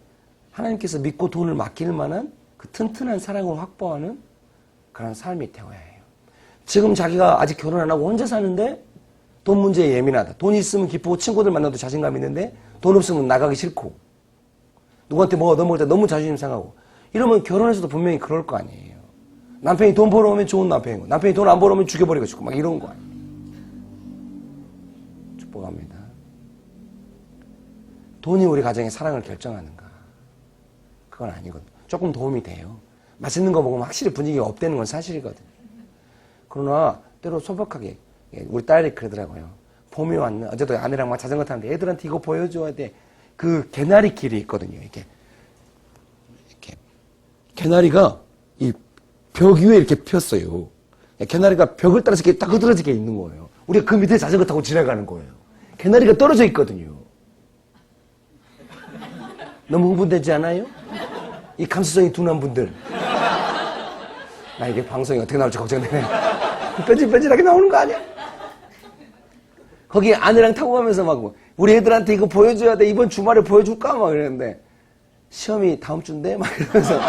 하나님께서 믿고 돈을 맡길 만한 그 튼튼한 사랑을 확보하는 그런 삶이 되어야 해요. 지금 자기가 아직 결혼 안 하고 혼자 사는데 돈 문제에 예민하다. 돈 있으면 기쁘고 친구들 만나도 자신감 있는데 돈 없으면 나가기 싫고 누구한테 뭐가 넘어올 때 너무 자존심 상하고 이러면 결혼해서도 분명히 그럴 거 아니에요. 남편이 돈 벌어오면 좋은 남편이고 남편이 돈 안 벌어오면 죽여버리고 싶고 막 이런 거 아니에요. 축복합니다. 돈이 우리 가정의 사랑을 결정하는가? 그건 아니거든요. 조금 도움이 돼요. 맛있는 거 먹으면 확실히 분위기가 업되는 건 사실이거든요. 그러나 때로 소박하게 우리 딸이 그러더라고요. 봄이 왔네. 어제도 아내랑 막 자전거 타는데 애들한테 이거 보여줘야 돼. 그 개나리 길이 있거든요. 이렇게 개나리가 이 벽 위에 이렇게 폈어요. 개나리가 벽을 따라서 이렇게 딱 흐드러지게 있는 거예요. 우리가 그 밑에 자전거 타고 지나가는 거예요. 개나리가 떨어져 있거든요. 너무 흥분되지 않아요? 이 감수성이 둔한 분들. 나 이게 방송이 어떻게 나올지 걱정되네. 뺀질뺀질하게 나오는 거 아니야? 거기 아내랑 타고 가면서 막 우리 애들한테 이거 보여줘야 돼. 이번 주말에 보여줄까? 막 이랬는데 시험이 다음 주인데? 막 이러면서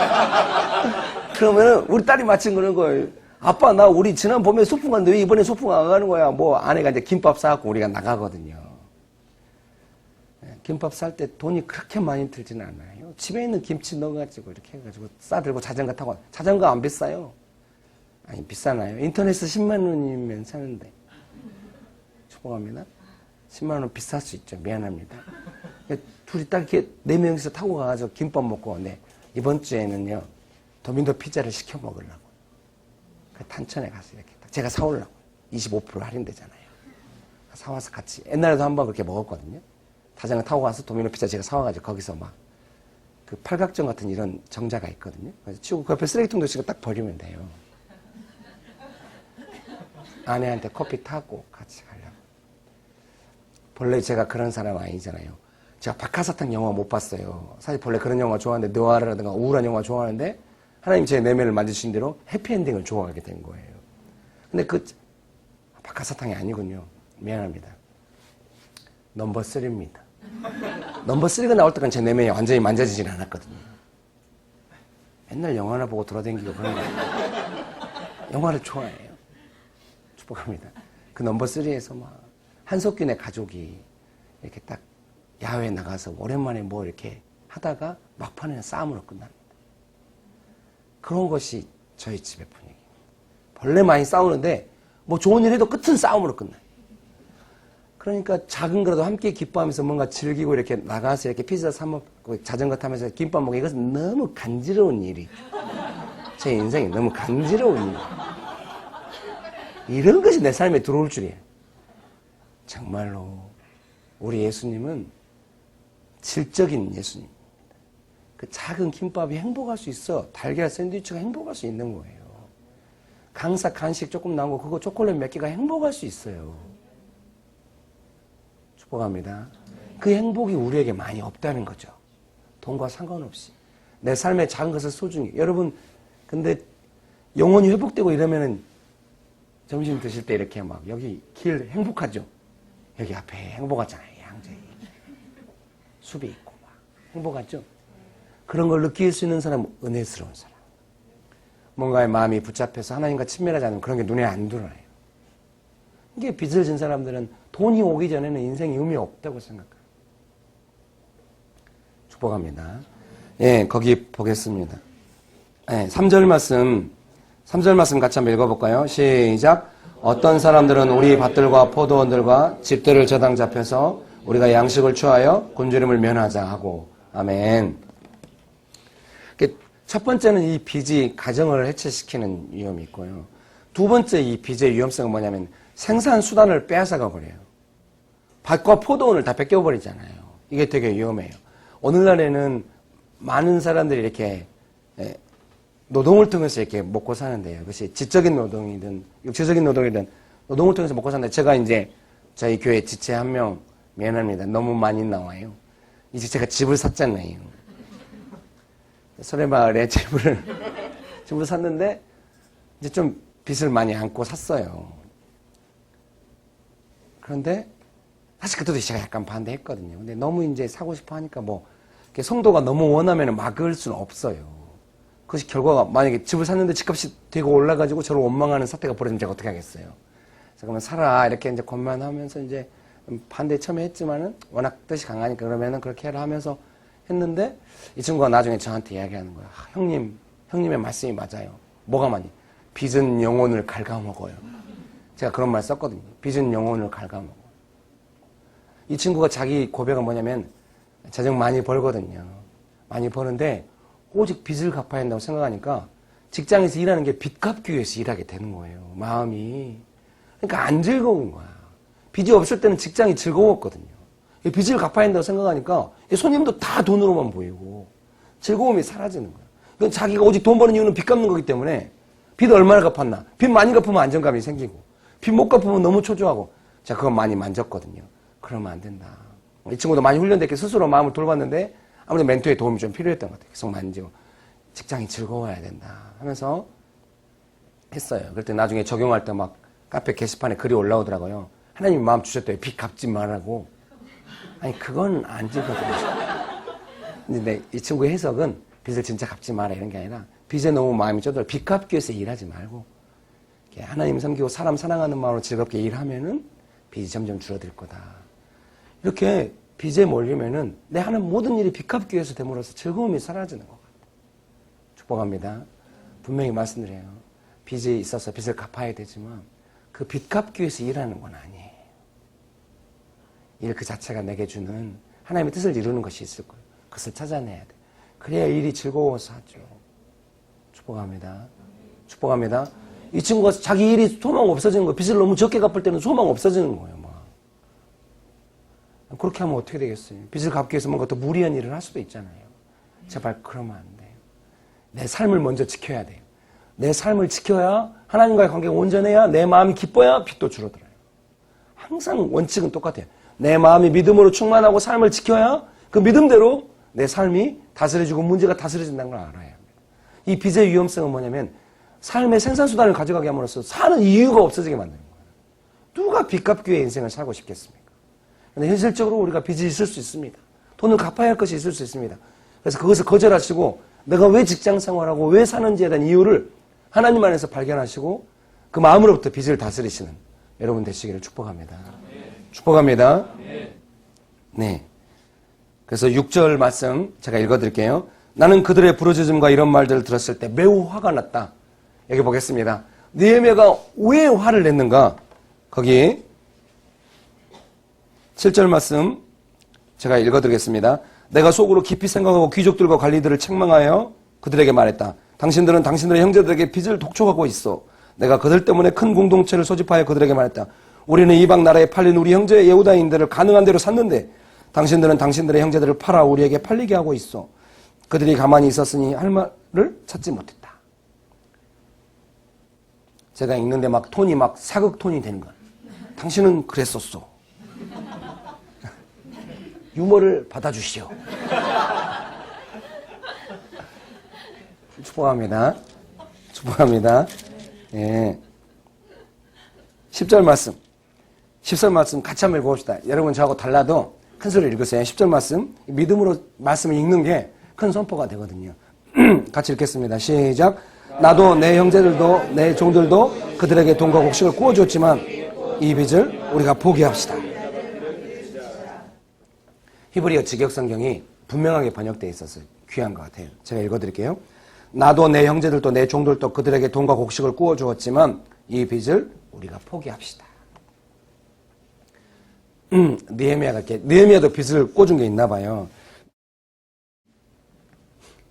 그러면은 우리 딸이 마침 그런 거예요. 아빠 나 우리 지난 봄에 소풍 갔는데 왜 이번에 소풍 안 가는 거야? 뭐 아내가 이제 김밥 사갖고 우리가 나가거든요. 김밥 살 때 돈이 그렇게 많이 들지는 않아요. 집에 있는 김치 넣어가지고 이렇게 해가지고 싸들고 자전거 타고 자전거 안 비싸요. 아니 비싸나요? 인터넷에서 10만 원이면 사는데 축복합니다. 10만 원 비쌀 수 있죠. 미안합니다. 둘이 딱 이렇게 4명이서 타고 가가지고 김밥 먹고 네 이번 주에는요 도민도 피자를 시켜 먹으려고 탄천에 가서 이렇게 제가 사오려고 25% 할인되잖아요. 사와서 같이 옛날에도 한번 그렇게 먹었거든요. 자전거 타고 가서 도미노 피자 제가 사와가지고 거기서 막 그 팔각정 같은 이런 정자가 있거든요. 그래서 치우고 그 옆에 쓰레기통도 치고 딱 버리면 돼요. 아내한테 커피 타고 같이 가려고. 본래 제가 그런 사람 아니잖아요. 제가 박하사탕 영화 못 봤어요. 사실 본래 그런 영화 좋아하는데 느와르라든가 우울한 영화 좋아하는데 하나님 제 내면을 만지신 대로 해피엔딩을 좋아하게 된 거예요. 근데 그 박하사탕이 아니군요. 미안합니다. 넘버 3입니다. 넘버 3가 나올 때까지 제 내면이 완전히 만져지진 않았거든요. 맨날 영화나 보고 돌아다니고 그런 거예요. 영화를 좋아해요. 축복합니다. 그 넘버 3에서 막 한석균의 가족이 이렇게 딱 야외에 나가서 오랜만에 뭐 이렇게 하다가 막판에는 싸움으로 끝납니다. 그런 것이 저희 집의 분위기입니다. 본래 많이 싸우는데 뭐 좋은 일 해도 끝은 싸움으로 끝나요. 그러니까 작은 거라도 함께 기뻐하면서 뭔가 즐기고 이렇게 나가서 이렇게 피자 사 먹고 자전거 타면서 김밥 먹고 이것은 너무 간지러운 일이 제 인생이 너무 간지러운 일. 이런 것이 내 삶에 들어올 줄이에요. 정말로 우리 예수님은 질적인 예수님입니다. 그 작은 김밥이 행복할 수 있어. 달걀 샌드위치가 행복할 수 있는 거예요. 강사 간식 조금 나온 거 그거 초콜릿 몇 개가 행복할 수 있어요. 축복합니다. 그 행복이 우리에게 많이 없다는 거죠. 돈과 상관없이. 내 삶의 작은 것을 소중히. 여러분 근데 영혼이 회복되고 이러면은 점심 드실 때 이렇게 막 여기 길 행복하죠. 여기 앞에 행복하잖아요. 양재이 숲이 있고 막 행복하죠. 그런 걸 느낄 수 있는 사람은 은혜스러운 사람. 뭔가의 마음이 붙잡혀서 하나님과 친밀하지 않으면 그런 게 눈에 안 들어와요. 이게 빚을 진 사람들은 돈이 오기 전에는 인생이 의미 없다고 생각해요. 축복합니다. 예, 거기 보겠습니다. 예, 3절 말씀 같이 한번 읽어볼까요? 시작. 어떤 사람들은 우리 밭들과 포도원들과 집들을 저당 잡혀서 우리가 양식을 취하여 굶주림을 면하자 하고. 아멘. 첫 번째는 이 빚이 가정을 해체시키는 위험이 있고요. 두 번째 이 빚의 위험성은 뭐냐면 생산 수단을 빼앗아가 버려요. 밭과 포도원을 다 뺏겨버리잖아요. 이게 되게 위험해요. 오늘날에는 많은 사람들이 이렇게 노동을 통해서 이렇게 먹고 사는데요. 그것이 지적인 노동이든 육체적인 노동이든 노동을 통해서 먹고 사는데 제가 이제 저희 교회 지체 한 명 미안합니다. 너무 많이 나와요. 이제 제가 집을 샀잖아요. 소래마을에 집을 샀는데 이제 좀 빚을 많이 안고 샀어요. 그런데 사실 그때도 제가 약간 반대했거든요. 근데 너무 이제 사고 싶어 하니까 뭐 성도가 너무 원하면 막을 수는 없어요. 그것이 결과가 만약에 집을 샀는데 집값이 되고 올라가지고 저를 원망하는 사태가 벌어지면 제가 어떻게 하겠어요? 그래서 그러면 사라 이렇게 이제 권면하면서 이제 반대 처음에 했지만은 워낙 뜻이 강하니까 그러면은 그렇게 해라 하면서 했는데 이 친구가 나중에 저한테 이야기하는 거야. 형님의 말씀이 맞아요. 뭐가 많이? 빚은 영혼을 갉아먹어요. 제가 그런 말 썼거든요. 빚은 영혼을 갉아먹어요. 이 친구가 자기 고백은 뭐냐면 재정 많이 벌거든요. 많이 버는데 오직 빚을 갚아야 한다고 생각하니까 직장에서 일하는 게 빚 갚기 위해서 일하게 되는 거예요. 마음이. 그러니까 안 즐거운 거야. 빚이 없을 때는 직장이 즐거웠거든요. 빚을 갚아야 한다고 생각하니까 손님도 다 돈으로만 보이고 즐거움이 사라지는 거예요. 그건 자기가 오직 돈 버는 이유는 빚 갚는 거기 때문에 빚 얼마나 갚았나. 빚 많이 갚으면 안정감이 생기고 빚 못 갚으면 너무 초조하고 자 그건 많이 만졌거든요. 그러면 안 된다. 이 친구도 많이 훈련됐게 스스로 마음을 돌봤는데 아무래도 멘토의 도움이 좀 필요했던 것 같아요. 계속 만지고 직장이 즐거워야 된다 하면서 했어요. 그럴 때 나중에 적용할 때 막 카페 게시판에 글이 올라오더라고요. 하나님이 마음 주셨대요. 빚 갚지 말라고. 아니, 그건 안 되거든요. 근데 이 친구의 해석은 빚을 진짜 갚지 마라 이런 게 아니라 빚에 너무 마음이 쩌들어 빚 갚기 위해서 일하지 말고 하나님 섬기고 사람 사랑하는 마음으로 즐겁게 일하면은 빚이 점점 줄어들 거다. 이렇게 빚에 몰리면은 내 하는 모든 일이 빚 갚기 위해서 됨으로써 즐거움이 사라지는 것 같아요. 축복합니다. 분명히 말씀드려요. 빚이 있어서 빚을 갚아야 되지만 그 빚 갚기 위해서 일하는 건 아니에요. 일 그 자체가 내게 주는 하나님의 뜻을 이루는 것이 있을 거예요. 그것을 찾아내야 돼. 그래야 일이 즐거워서 하죠. 축복합니다. 축복합니다. 이 친구가 자기 일이 소망 없어지는 거예요. 빚을 너무 적게 갚을 때는 소망 없어지는 거예요. 그렇게 하면 어떻게 되겠어요? 빚을 갚기 위해서 뭔가 더 무리한 일을 할 수도 있잖아요. 제발 그러면 안 돼요. 내 삶을 먼저 지켜야 돼요. 내 삶을 지켜야 하나님과의 관계가 온전해야 내 마음이 기뻐야 빚도 줄어들어요. 항상 원칙은 똑같아요. 내 마음이 믿음으로 충만하고 삶을 지켜야 그 믿음대로 내 삶이 다스려지고 문제가 다스려진다는 걸 알아야 합니다. 이 빚의 위험성은 뭐냐면 삶의 생산수단을 가져가게 함으로써 사는 이유가 없어지게 만드는 거예요. 누가 빚 갚기 위해 인생을 살고 싶겠습니까? 근데 현실적으로 우리가 빚이 있을 수 있습니다. 돈을 갚아야 할 것이 있을 수 있습니다. 그래서 그것을 거절하시고 내가 왜 직장 생활하고 왜 사는지에 대한 이유를 하나님 안에서 발견하시고 그 마음으로부터 빚을 다스리시는 여러분 되시기를 축복합니다. 축복합니다. 네. 그래서 6절 말씀 제가 읽어드릴게요. 나는 그들의 부르짖음과 이런 말들을 들었을 때 매우 화가 났다. 여기 보겠습니다. 느헤미야가 왜 화를 냈는가? 거기 7절 말씀 제가 읽어드리겠습니다. 내가 속으로 깊이 생각하고 귀족들과 관리들을 책망하여 그들에게 말했다. 당신들은 당신들의 형제들에게 빚을 독촉하고 있어. 내가 그들 때문에 큰 공동체를 소집하여 그들에게 말했다. 우리는 이방 나라에 팔린 우리 형제 예후다인들을 가능한 대로 샀는데 당신들은 당신들의 형제들을 팔아 우리에게 팔리게 하고 있어. 그들이 가만히 있었으니 할 말을 찾지 못했다. 제가 읽는데 막 톤이 막 사극 톤이 되는 거야. 당신은 그랬었어. 유머를 받아주시오. 축복합니다. 축복합니다. 예. 10절 말씀. 10절 말씀 같이 한번 읽어봅시다. 여러분 저하고 달라도 큰 소리를 읽으세요. 10절 말씀. 믿음으로 말씀을 읽는 게 큰 선포가 되거든요. 같이 읽겠습니다. 시작. 나도 내 형제들도 내 종들도 그들에게 돈과 곡식을 구워줬지만 이 빚을 우리가 포기합시다. 히브리어 직역성경이 분명하게 번역되어 있어서 귀한 것 같아요. 제가 읽어드릴게요. 나도 내 형제들도 내 종들도 그들에게 돈과 곡식을 구워주었지만 이 빚을 우리가 포기합시다. 느헤미야도 빚을 꿔준 게 있나 봐요.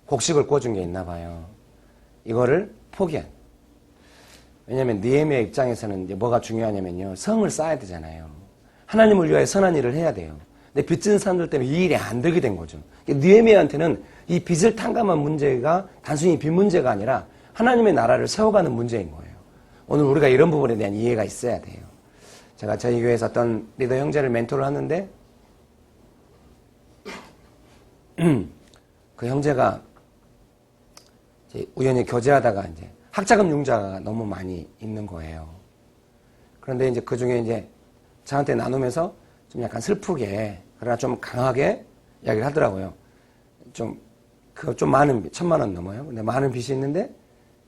곡식을 꿔준 게 있나 봐요. 이거를 포기한. 왜냐하면 느헤미야 입장에서는 이제 뭐가 중요하냐면요. 성을 쌓아야 되잖아요. 하나님을 위하여 선한 일을 해야 돼요. 근데 빚진 사람들 때문에 이 일이 안 되게 된 거죠. 느헤미야한테는 이 빚을 탕감한 문제가 단순히 빚 문제가 아니라 하나님의 나라를 세워가는 문제인 거예요. 오늘 우리가 이런 부분에 대한 이해가 있어야 돼요. 제가 저희 교회에서 어떤 리더 형제를 멘토를 하는데 그 형제가 이제 우연히 교제하다가 이제 학자금 융자가 너무 많이 있는 거예요. 그런데 이제 그 중에 이제 저한테 나누면서 좀 약간 슬프게 그러나 좀 강하게 이야기를 하더라고요. 좀 많은 1,000만 원 넘어요. 근데 많은 빚이 있는데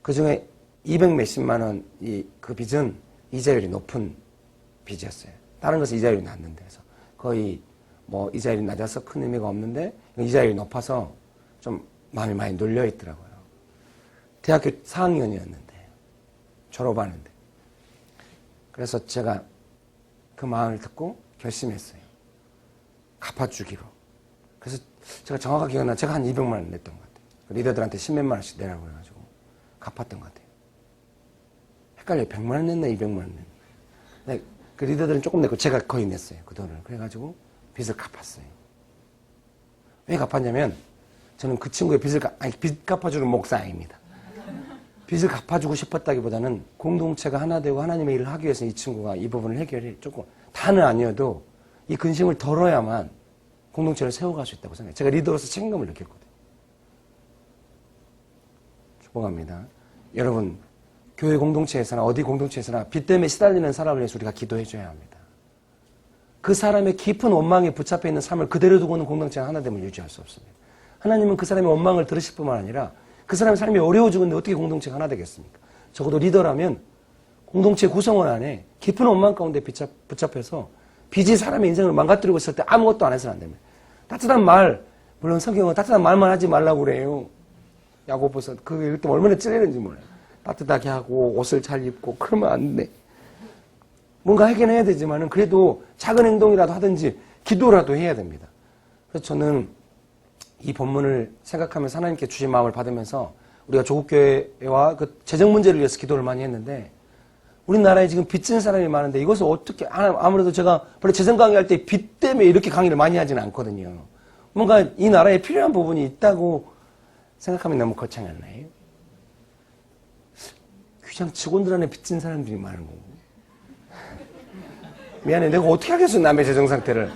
그 중에 200 몇십만 원 그 빚은 이자율이 높은 빚이었어요. 다른 것은 이자율이 낮는데 그래서 거의 뭐 이자율이 낮아서 큰 의미가 없는데 이자율이 높아서 좀 마음이 많이 눌려 있더라고요. 대학교 4학년이었는데 졸업하는데 그래서 제가 그 마음을 듣고 결심했어요. 갚아주기로. 그래서 제가 정확하게 기억나 제가 한 200만 원 냈던 것 같아요. 리더들한테 10몇만 원씩 내라고 해가지고 갚았던 것 같아요. 헷갈려요. 100만 원 냈나 200만 원 냈나. 근데 그 리더들은 조금 냈고 제가 거의 냈어요. 그 돈을. 그래가지고 빚을 갚았어요. 왜 갚았냐면 저는 그 친구의 빚 갚아주는 목사 아닙니다. 빚을 갚아주고 싶었다기보다는 공동체가 하나 되고 하나님의 일을 하기 위해서 이 친구가 이 부분을 해결해 조금 다는 아니어도 이 근심을 덜어야만 공동체를 세워갈 수 있다고 생각해요. 제가 리더로서 책임감을 느꼈거든요. 축복합니다. 여러분 교회 공동체에서나 어디 공동체에서나 빚 때문에 시달리는 사람을 위해서 우리가 기도해줘야 합니다. 그 사람의 깊은 원망에 붙잡혀 있는 삶을 그대로 두고는 공동체가 하나됨을 유지할 수 없습니다. 하나님은 그 사람의 원망을 들으실 뿐만 아니라 그 사람의 삶이 어려워지는데 어떻게 공동체가 하나 되겠습니까? 적어도 리더라면 공동체 구성원 안에 깊은 원망 가운데 붙잡혀서 빚이 사람의 인생을 망가뜨리고 있을 때 아무것도 안 해서는 안 됩니다. 따뜻한 말, 물론 성경은 따뜻한 말만 하지 말라고 그래요. 야고보서 그거 읽을 때 얼마나 찔리는지 몰라요. 따뜻하게 하고 옷을 잘 입고 그러면 안 돼. 뭔가 하긴 해야 되지만은 그래도 작은 행동이라도 하든지 기도라도 해야 됩니다. 그래서 저는 이 본문을 생각하면서 하나님께 주신 마음을 받으면서 우리가 조국교회와 그 재정 문제를 위해서 기도를 많이 했는데 우리나라에 지금 빚진 사람이 많은데 이것을 어떻게 아무래도 제가 원래 재정 강의할 때 빚 때문에 이렇게 강의를 많이 하지는 않거든요. 뭔가 이 나라에 필요한 부분이 있다고 생각하면 너무 거창이 않나요? 그냥 직원들 안에 빚진 사람들이 많은 거고. 미안해, 내가 어떻게 하겠어, 남의 재정 상태를.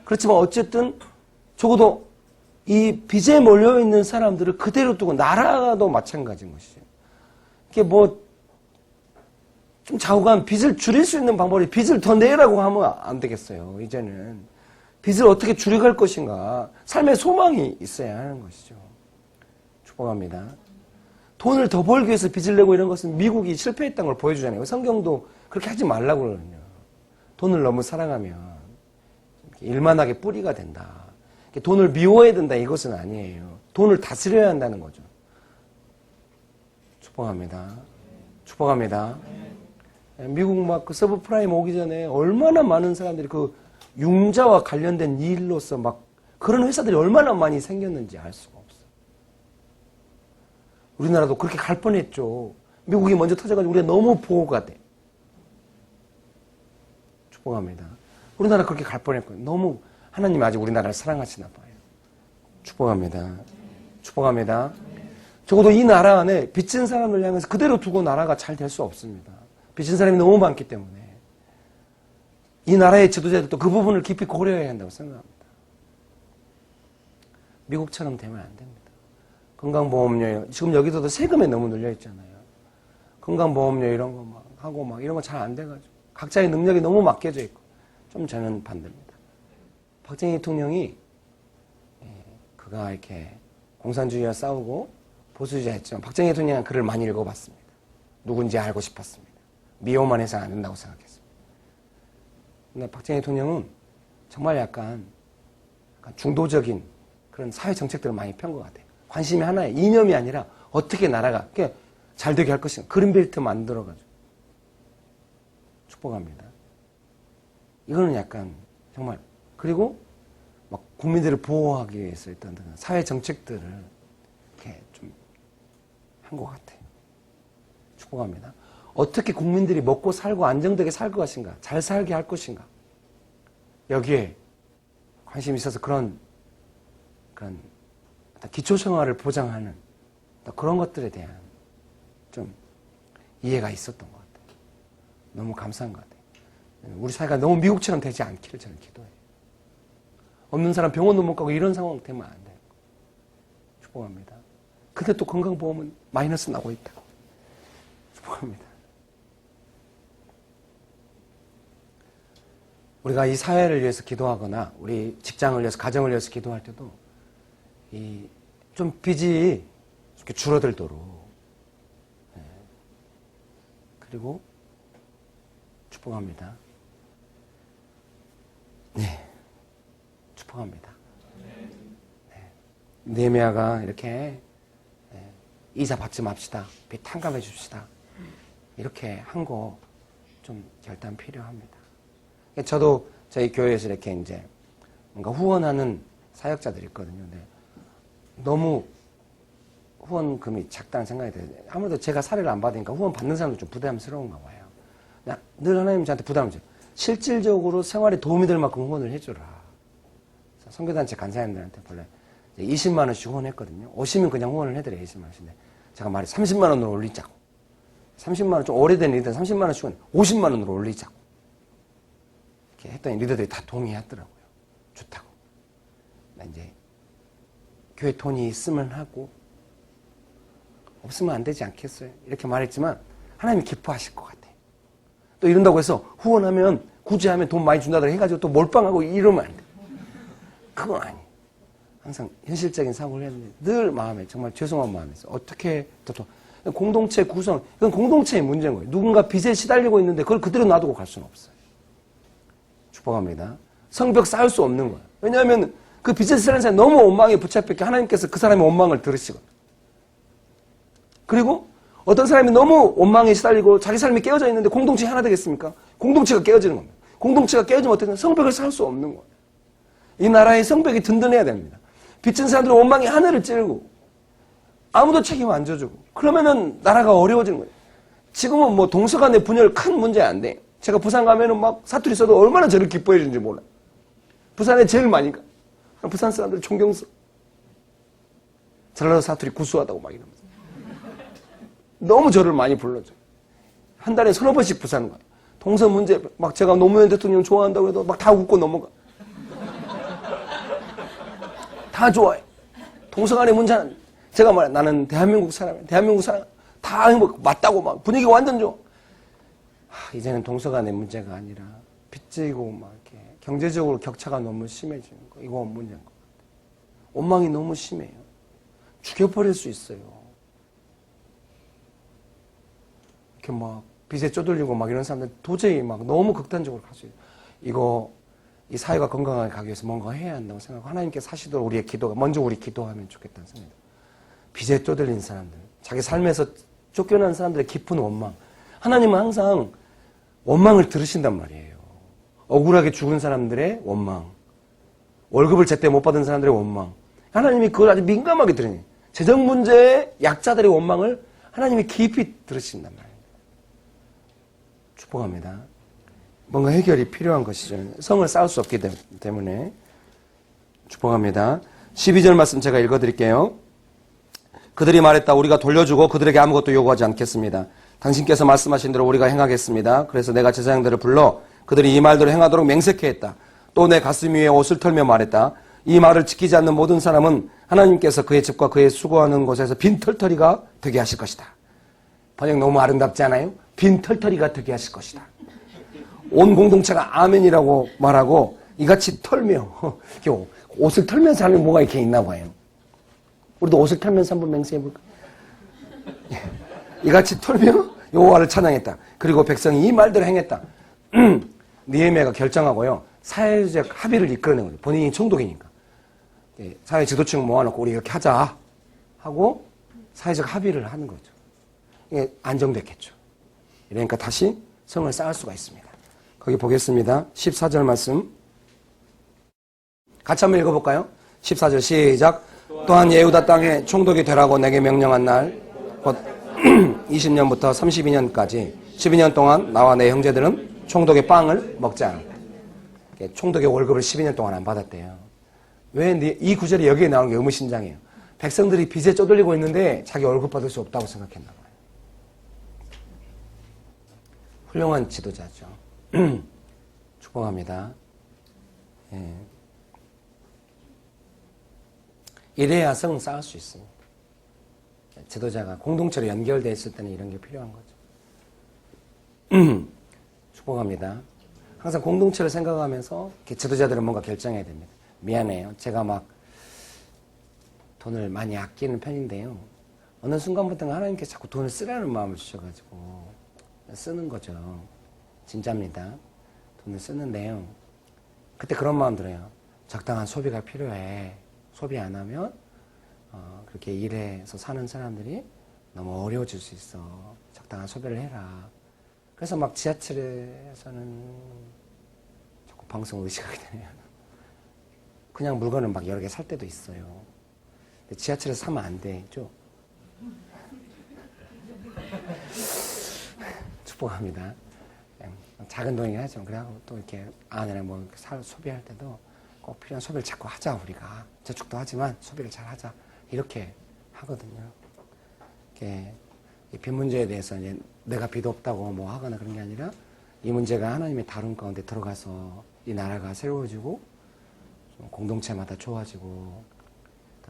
그렇지만 어쨌든 적어도 이 빚에 몰려있는 사람들을 그대로 두고 나라도 마찬가지인 것이죠. 이게 뭐 좀 좌우간 빚을 줄일 수 있는 방법이 빚을 더 내라고 하면 안 되겠어요. 이제는 빚을 어떻게 줄여갈 것인가, 삶의 소망이 있어야 하는 것이죠. 축복합니다. 돈을 더 벌기 위해서 빚을 내고 이런 것은 미국이 실패했다는 걸 보여주잖아요. 성경도 그렇게 하지 말라고 그러거든요. 돈을 너무 사랑하면 일만하게 뿌리가 된다. 돈을 미워해야 된다, 이것은 아니에요. 돈을 다스려야 한다는 거죠. 축복합니다. 축복합니다. 미국 막 그 서브프라임 오기 전에 얼마나 많은 사람들이 그 융자와 관련된 일로서 막 그런 회사들이 얼마나 많이 생겼는지 알 수가 없어요. 우리나라도 그렇게 갈 뻔했죠. 미국이 먼저 터져가지고 우리가 너무 보호가 돼. 축복합니다. 우리나라 그렇게 갈 뻔했거든요. 너무 하나님이 아직 우리나라를 사랑하시나 봐요. 축복합니다. 축복합니다. 적어도 이 나라 안에 빚진 사람을 향해서 그대로 두고 나라가 잘 될 수 없습니다. 빚진 사람이 너무 많기 때문에 이 나라의 지도자들도 그 부분을 깊이 고려해야 한다고 생각합니다. 미국처럼 되면 안 됩니다. 건강보험료, 지금 여기서도 세금에 너무 눌려 있잖아요. 건강보험료 이런 거 막 하고 막 이런 거 잘 안 돼가지고 각자의 능력이 너무 맡겨져 있고 좀 저는 반대입니다. 박정희 대통령이 그가 이렇게 공산주의와 싸우고 보수주의 했지만 박정희 대통령은 글을 많이 읽어봤습니다. 누군지 알고 싶었습니다. 미워만 해서 안 된다고 생각했습니다. 근데 박정희 대통령은 정말 약간 중도적인 그런 사회 정책들을 많이 편 것 같아요. 관심이 하나에 이념이 아니라 어떻게 나라가 잘 되게 할 것인가. 그린벨트 만들어가지고. 축복합니다. 이거는 약간 정말 그리고 막 국민들을 보호하기 위해서 했던 사회 정책들을 이렇게 좀 한 것 같아요. 축복합니다. 어떻게 국민들이 먹고 살고 안정되게 살 것인가, 잘 살게 할 것인가. 여기에 관심이 있어서 그런 기초생활을 보장하는 그런 것들에 대한 좀 이해가 있었던 것 같아요. 너무 감사한 것 같아요. 우리 사회가 너무 미국처럼 되지 않기를 저는 기도해요. 없는 사람 병원도 못 가고 이런 상황 되면 안 돼요. 축복합니다. 근데 또 건강보험은 마이너스 나고 있다고. 축복합니다. 우리가 이 사회를 위해서 기도하거나 우리 직장을 위해서 가정을 위해서 기도할 때도 좀 빚이 이렇게 줄어들도록 그리고 축복합니다. 네, 축복합니다. 네. 느헤미야가 이렇게 이자 받지 맙시다. 빚 탕감해 줍시다. 이렇게 한 거 좀 결단 필요합니다. 저도 저희 교회에서 이렇게 이제 뭔가 후원하는 사역자들이 있거든요. 근데 너무 후원금이 작다는 생각이 들어요. 아무래도 제가 사례를 안 받으니까 후원 받는 사람도 좀 부담스러운가 봐요. 늘 하나님 저한테 부담을 줘요. 실질적으로 생활에 도움이 될 만큼 후원을 해주라. 선교단체 간사님들한테 원래 20만 원씩 후원했거든요. 오시면 그냥 후원을 해드려요. 20만 원씩인데 제가 말해 30만 원으로 올리자고. 30만 원 좀 오래된 리더 30만 원씩 후원 50만 원으로 올리자고. 이렇게 했더니 리더들이 다 동의하더라고요. 좋다고. 이제 교회 돈이 있으면 하고 없으면 안 되지 않겠어요? 이렇게 말했지만 하나님이 기뻐하실 것 같아요. 또 이런다고 해서 후원하면 굳이 하면 돈 많이 준다고 해가지고 또 몰빵하고 이러면 안 돼. 그건 아니에요. 항상 현실적인 사고를 해야 되는데 늘 마음에 정말 죄송한 마음에서 어떻게 또 공동체 구성, 이건 공동체의 문제인 거예요. 누군가 빚에 시달리고 있는데 그걸 그대로 놔두고 갈 수는 없어요. 축복합니다. 성벽 쌓을 수 없는 거예요. 왜냐하면 그 빚에 시달리는 사람이 너무 원망에 붙잡혔기 하나님께서 그 사람의 원망을 들으시거든요. 그리고 어떤 사람이 너무 원망에 시달리고 자기 삶이 깨어져 있는데 공동체 하나 되겠습니까? 공동체가 깨어지는 겁니다. 공동체가 깨어지면 어떻게 되냐? 성벽을 쌓을 수 없는 거예요. 이 나라의 성벽이 든든해야 됩니다. 빚진 사람들은 원망이 하늘을 찌르고 아무도 책임 안 져주고 그러면은 나라가 어려워지는 거예요. 지금은 뭐 동서간의 분열 큰 문제 안 돼. 제가 부산 가면은 막 사투리 써도 얼마나 저를 기뻐해 주는지 몰라요. 부산에 제일 많이 가. 부산 사람들 존경스러워. 전라도 사투리 구수하다고 막 이러면서. 너무 저를 많이 불러줘요. 한 달에 서너 번씩 부산 가요. 동서 문제 막 제가 노무현 대통령 좋아한다고 해도 막 다 웃고 넘어가. 다 좋아해. 동서간의 문제는 제가 말해 나는 대한민국 사람이야. 대한민국 사람 다 행복 맞다고 막 분위기 완전 좋아. 이제는 동서간의 문제가 아니라 빚지고 막 이렇게 경제적으로 격차가 너무 심해지는 거. 이거 문제인 것 같아요. 원망이 너무 심해요. 죽여버릴 수 있어요. 이렇게 막 빚에 쪼들리고 막 이런 사람들 도저히 막 너무 극단적으로 갈 수 있어요. 이거 이 사회가 건강하게 가기 위해서 뭔가 해야 한다고 생각하고 하나님께서 하시도록 우리의 기도가 먼저 우리 기도하면 좋겠다는 생각입니다. 빚에 쪼들린 사람들, 자기 삶에서 쫓겨난 사람들의 깊은 원망. 하나님은 항상 원망을 들으신단 말이에요. 억울하게 죽은 사람들의 원망, 월급을 제때 못 받은 사람들의 원망. 하나님이 그걸 아주 민감하게 들으니 재정 문제의 약자들의 원망을 하나님이 깊이 들으신단 말이에요. 축복합니다. 뭔가 해결이 필요한 것이죠. 성을 쌓을 수 없기 때문에 축복합니다. 12절 말씀 제가 읽어드릴게요. 그들이 말했다. 우리가 돌려주고 그들에게 아무것도 요구하지 않겠습니다. 당신께서 말씀하신 대로 우리가 행하겠습니다. 그래서 내가 제사장들을 불러 그들이 이 말대로 행하도록 맹세케 했다. 또 내 가슴 위에 옷을 털며 말했다. 이 말을 지키지 않는 모든 사람은 하나님께서 그의 집과 그의 수고하는 곳에서 빈털터리가 되게 하실 것이다. 번역 너무 아름답지 않아요? 빈털터리가 되게 하실 것이다. 온 공동체가 아멘이라고 말하고 이같이 털며 옷을 털면서 하는 뭐가 이렇게 있나 봐요. 우리도 옷을 털면서 한번 맹세해볼까? 이같이 털며 여호와를 찬양했다. 그리고 백성이 이 말대로 행했다. 느헤미야가 결정하고요. 사회적 합의를 이끌어낸 거죠. 본인이 총독이니까. 사회 지도층 모아놓고 우리 이렇게 하자 하고 사회적 합의를 하는 거죠. 이게 안정됐겠죠. 그러니까 다시 성을 쌓을 수가 있습니다. 거기 보겠습니다. 14절 말씀. 같이 한번 읽어볼까요? 14절 시작. 또한 예후다 땅에 총독이 되라고 내게 명령한 날, 곧 20년부터 32년까지 12년 동안 나와 내 형제들은 총독의 빵을 먹지 않았다. 총독의 월급을 12년 동안 안 받았대요. 왜 이 구절이 여기에 나오는 게 의무신장이에요. 백성들이 빚에 쪼들리고 있는데 자기 월급 받을 수 없다고 생각했나 봐요. 훌륭한 지도자죠. 축복합니다. 예. 이래야 성 쌓을 수 있습니다. 지도자가 공동체로 연결되어 있을 때는 이런 게 필요한 거죠. 축복합니다. 항상 공동체를 생각하면서 지도자들은 뭔가 결정해야 됩니다. 미안해요. 제가 막 돈을 많이 아끼는 편인데요. 어느 순간부터 하나님께서 자꾸 돈을 쓰라는 마음을 주셔가지고 쓰는 거죠. 진짜입니다. 돈을 쓰는데요. 그때 그런 마음 들어요. 적당한 소비가 필요해. 소비 안 하면 그렇게 일해서 사는 사람들이 너무 어려워질 수 있어. 적당한 소비를 해라. 그래서 막 지하철에서는 자꾸 방송 의식하게 되네요. 그냥 물건을 막 여러 개 살 때도 있어요. 근데 지하철에서 사면 안 되죠? 축복합니다. 작은 돈이긴 하지만 그래고 또 이렇게 아내랑 뭐 소비할 때도 꼭 필요한 소비를 자꾸 하자. 우리가 저축도 하지만 소비를 잘 하자. 이렇게 하거든요. 이렇게 빚 문제에 대해서 이제 내가 빚 없다고 뭐 하거나 그런 게 아니라 이 문제가 하나님의 다룬 가운데 들어가서 이 나라가 새로워지고 공동체마다 좋아지고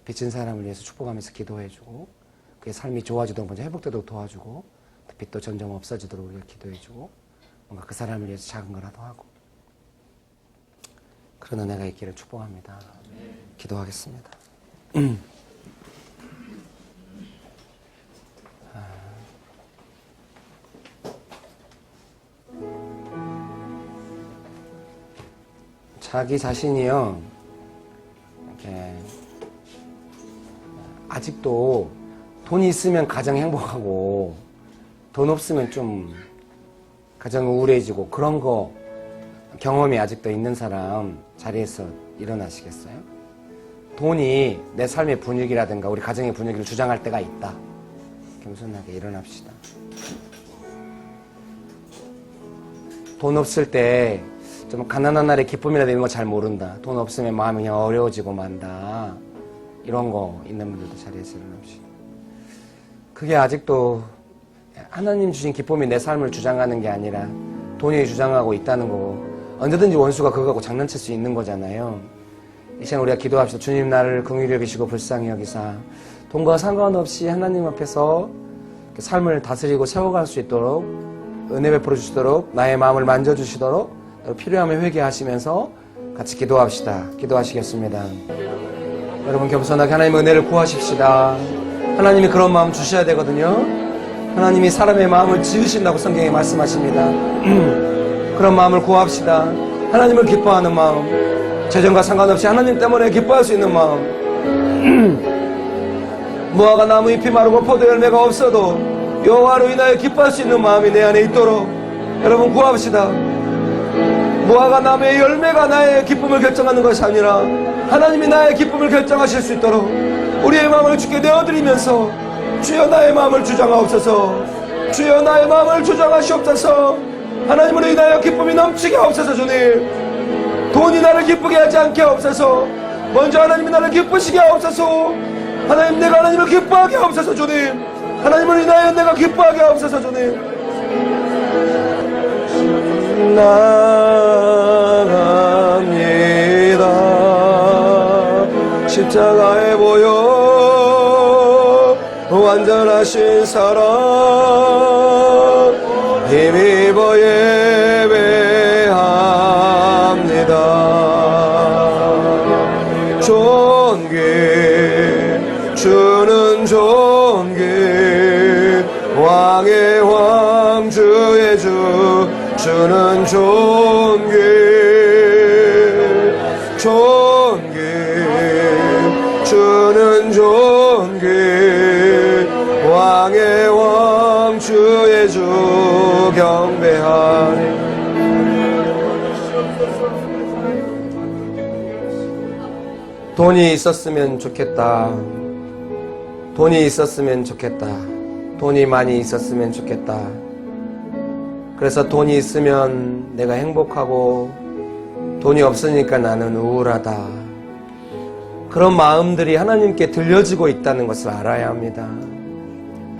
빚진 사람을 위해서 축복하면서 기도해주고 그의 삶이 좋아지도록 먼저 회복되도록 도와주고 빚도 점점 없어지도록 우리가 기도해주고 뭔가 그 사람을 위해서 작은 거라도 하고 그런 은혜가 있기를 축복합니다. 기도하겠습니다. 자기 자신이요, 이렇게 아직도 돈이 있으면 가장 행복하고 돈 없으면 좀 가장 우울해지고 그런 거 경험이 아직도 있는 사람 자리에서 일어나시겠어요? 돈이 내 삶의 분위기라든가 우리 가정의 분위기를 주장할 때가 있다. 겸손하게 일어납시다. 돈 없을 때 좀 가난한 날에 기쁨이라도 이런 거 잘 모른다. 돈 없으면 마음이 그냥 어려워지고 만다. 이런 거 있는 분들도 자리에서 일어납시다. 그게 아직도 하나님 주신 기쁨이 내 삶을 주장하는 게 아니라 돈이 주장하고 있다는 거고, 언제든지 원수가 그거 갖고 장난칠 수 있는 거잖아요. 이 시간 우리가 기도합시다. 주님, 나를 긍휼히 여기시고 불쌍히 여기사 돈과 상관없이 하나님 앞에서 삶을 다스리고 세워갈 수 있도록 은혜 베풀어 주시도록, 나의 마음을 만져주시도록, 필요하면 회개하시면서 같이 기도합시다. 기도하시겠습니다. 여러분 겸손하게 하나님의 은혜를 구하십시다. 하나님이 그런 마음 주셔야 되거든요. 하나님이 사람의 마음을 지으신다고 성경에 말씀하십니다. 그런 마음을 구합시다. 하나님을 기뻐하는 마음, 재정과 상관없이 하나님 때문에 기뻐할 수 있는 마음. 무화과 나무 잎이 마르고 포도 열매가 없어도 여호와로 인하여 기뻐할 수 있는 마음이 내 안에 있도록 여러분 구합시다. 무화과 나무의 열매가 나의 기쁨을 결정하는 것이 아니라 하나님이 나의 기쁨을 결정하실 수 있도록 우리의 마음을 주께 내어드리면서, 주여 나의 마음을 주장하옵소서, 주여 나의 마음을 주장하시옵소서, 하나님으로 인하여 기쁨이 넘치게 하옵소서. 주님, 돈이 나를 기쁘게 하지 않게 하옵소서. 먼저 하나님이 나를 기쁘시게 하옵소서. 하나님, 내가 하나님을 기뻐하게 하옵소서. 주님, 하나님을 인하여 내가 기뻐하게 하옵소서. 주님, 나갑니다. 십자가에 보여 완전하신 사랑 힘입어 예배합니다. 존귀 주는 존귀, 왕의 왕 주의 주 주는 존귀, 존귀 주는 존귀, 왕의 왕 주의 주 경배하리. 돈이 있었으면 좋겠다. 돈이 있었으면 좋겠다. 돈이 많이 있었으면 좋겠다. 그래서 돈이 있으면 내가 행복하고 돈이 없으니까 나는 우울하다. 그런 마음들이 하나님께 들려지고 있다는 것을 알아야 합니다.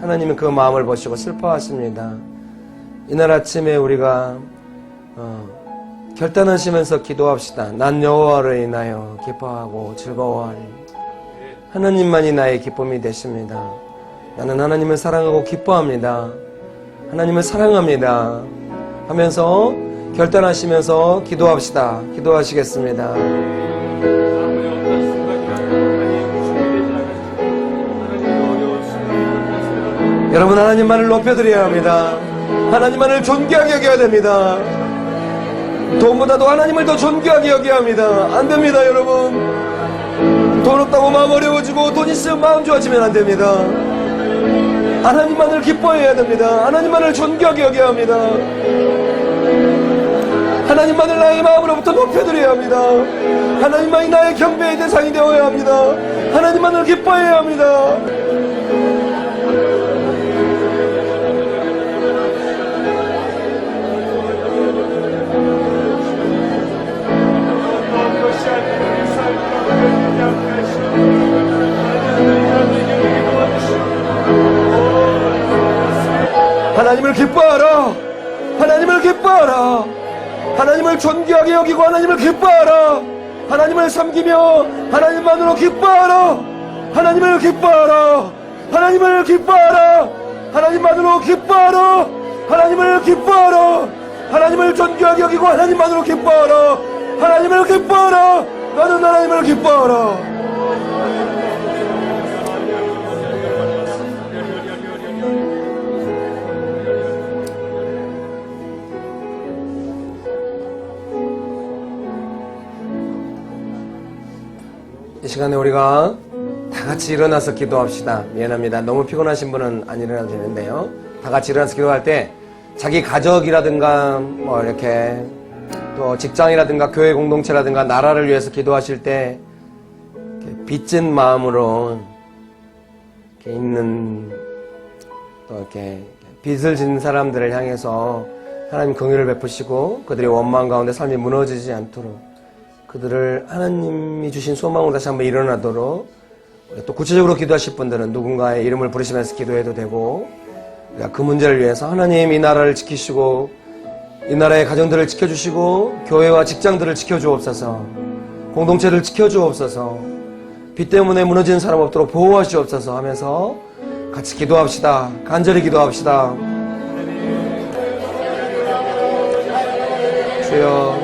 하나님은 그 마음을 보시고 슬퍼하십니다. 이날 아침에 우리가 결단하시면서 기도합시다. 난 여호와를 인하여 기뻐하고 즐거워하리. 하나님만이 나의 기쁨이 되십니다. 나는 하나님을 사랑하고 기뻐합니다. 하나님을 사랑합니다 하면서 결단하시면서 기도합시다. 기도하시겠습니다. 여러분, 하나님만을 높여드려야 합니다. 하나님만을 존귀하게 여겨야 됩니다. 돈보다도 하나님을 더 존귀하게 여겨야 합니다. 안 됩니다, 여러분. 돈 없다고 마음 어려워지고 돈 있으면 마음 좋아지면 안 됩니다. 하나님만을 기뻐해야 됩니다. 하나님만을 존귀하게 여겨야 합니다. 하나님만을 나의 마음으로부터 높여드려야 합니다. 하나님만이 나의 경배의 대상이 되어야 합니다. 하나님만을 기뻐해야 합니다. 하나님을 기뻐하라. 하나님을 기뻐하라. 하나님을 존귀하게 여기고 하나님을 기뻐하라. 하나님을 섬기며 하나님만으로 기뻐하라. 하나님을 기뻐하라. 하나님을 기뻐하라. 하나님만으로 기뻐하라. 하나님을 기뻐하라. 하나님을 존귀하게 여기고 하나님만으로 기뻐하라. 하나님을 기뻐하라. 나는 하나님을 기뻐하라. 이 시간에 우리가 다 같이 일어나서 기도합시다. 미안합니다. 너무 피곤하신 분은 안 일어나도 되는데요. 다 같이 일어나서 기도할 때 자기 가족이라든가 뭐 이렇게 또 직장이라든가 교회 공동체라든가 나라를 위해서 기도하실 때 이렇게 빚진 마음으로 이렇게 있는 또 이렇게 빚을 진 사람들을 향해서 하나님 긍휼을 베푸시고 그들의 원망 가운데 삶이 무너지지 않도록 그들을 하나님이 주신 소망으로 다시 한번 일어나도록 또 구체적으로 기도하실 분들은 누군가의 이름을 부르시면서 기도해도 되고 우리가 그 문제를 위해서 하나님 이 나라를 지키시고 이 나라의 가정들을 지켜주시고 교회와 직장들을 지켜주옵소서 공동체를 지켜주옵소서 빚 때문에 무너지는 사람 없도록 보호하시옵소서 하면서 같이 기도합시다. 간절히 기도합시다. 주여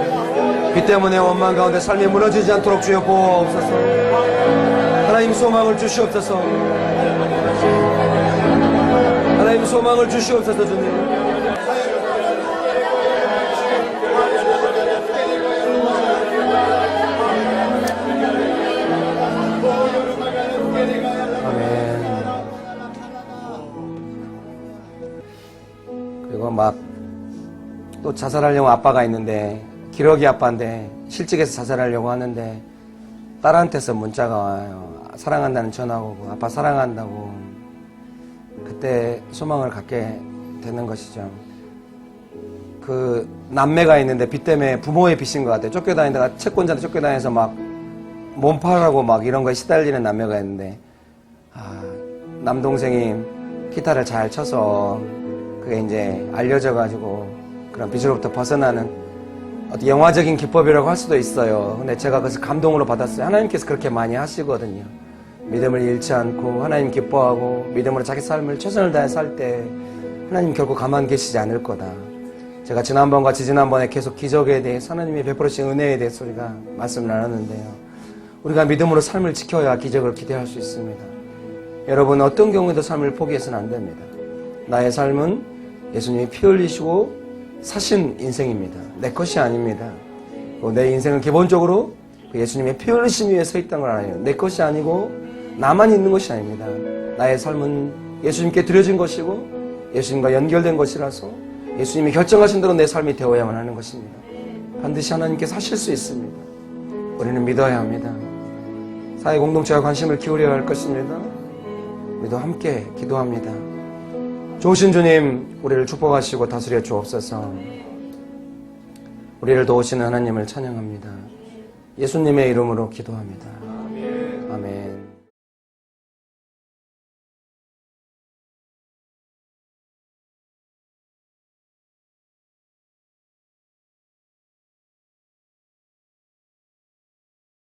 빚 때문에 원망 가운데 삶이 무너지지 않도록 주여 보호하옵소서. 하나님 소망을 주시옵소서. 하나님 소망을 주시옵소서. 주님 아멘. 그리고 막 또 자살하려고 아빠가 있는데 기러기 아빠인데 실직해서 자살하려고 하는데 딸한테서 문자가 와요. 사랑한다는 전화가 오고 아빠 사랑한다고. 그때 소망을 갖게 되는 것이죠. 그 남매가 있는데 빚 때문에 부모의 빚인 것 같아요. 쫓겨다니다가 채권자한테 쫓겨다니면서 막 몸파라고 막 이런 거에 시달리는 남매가 있는데 남동생이 기타를 잘 쳐서 그게 이제 알려져가지고 그런 빚으로부터 벗어나는 어떤 영화적인 기법이라고 할 수도 있어요. 근데 제가 그래서 감동으로 받았어요. 하나님께서 그렇게 많이 하시거든요. 믿음을 잃지 않고 하나님 기뻐하고 믿음으로 자기 삶을 최선을 다해 살 때 하나님 결코 가만 계시지 않을 거다. 제가 지난번과 지지난번에 계속 기적에 대해서 하나님이 베풀으신 은혜에 대해서 우리가 말씀을 나눴는데요. 우리가 믿음으로 삶을 지켜야 기적을 기대할 수 있습니다. 여러분 어떤 경우에도 삶을 포기해서는 안 됩니다. 나의 삶은 예수님이 피 흘리시고 사신 인생입니다. 내 것이 아닙니다. 내 인생은 기본적으로 예수님의 피 흘리심 위에 서 있다는 걸 알아요. 내 것이 아니고 나만 있는 것이 아닙니다. 나의 삶은 예수님께 드려진 것이고 예수님과 연결된 것이라서 예수님이 결정하신 대로 내 삶이 되어야만 하는 것입니다. 반드시 하나님께서 하실 수 있습니다. 우리는 믿어야 합니다. 사회 공동체와 관심을 기울여야 할 것입니다. 우리도 함께 기도합니다. 좋으신 주님, 우리를 축복하시고 다스려 주옵소서. 우리를 도우시는 하나님을 찬양합니다. 예수님의 이름으로 기도합니다.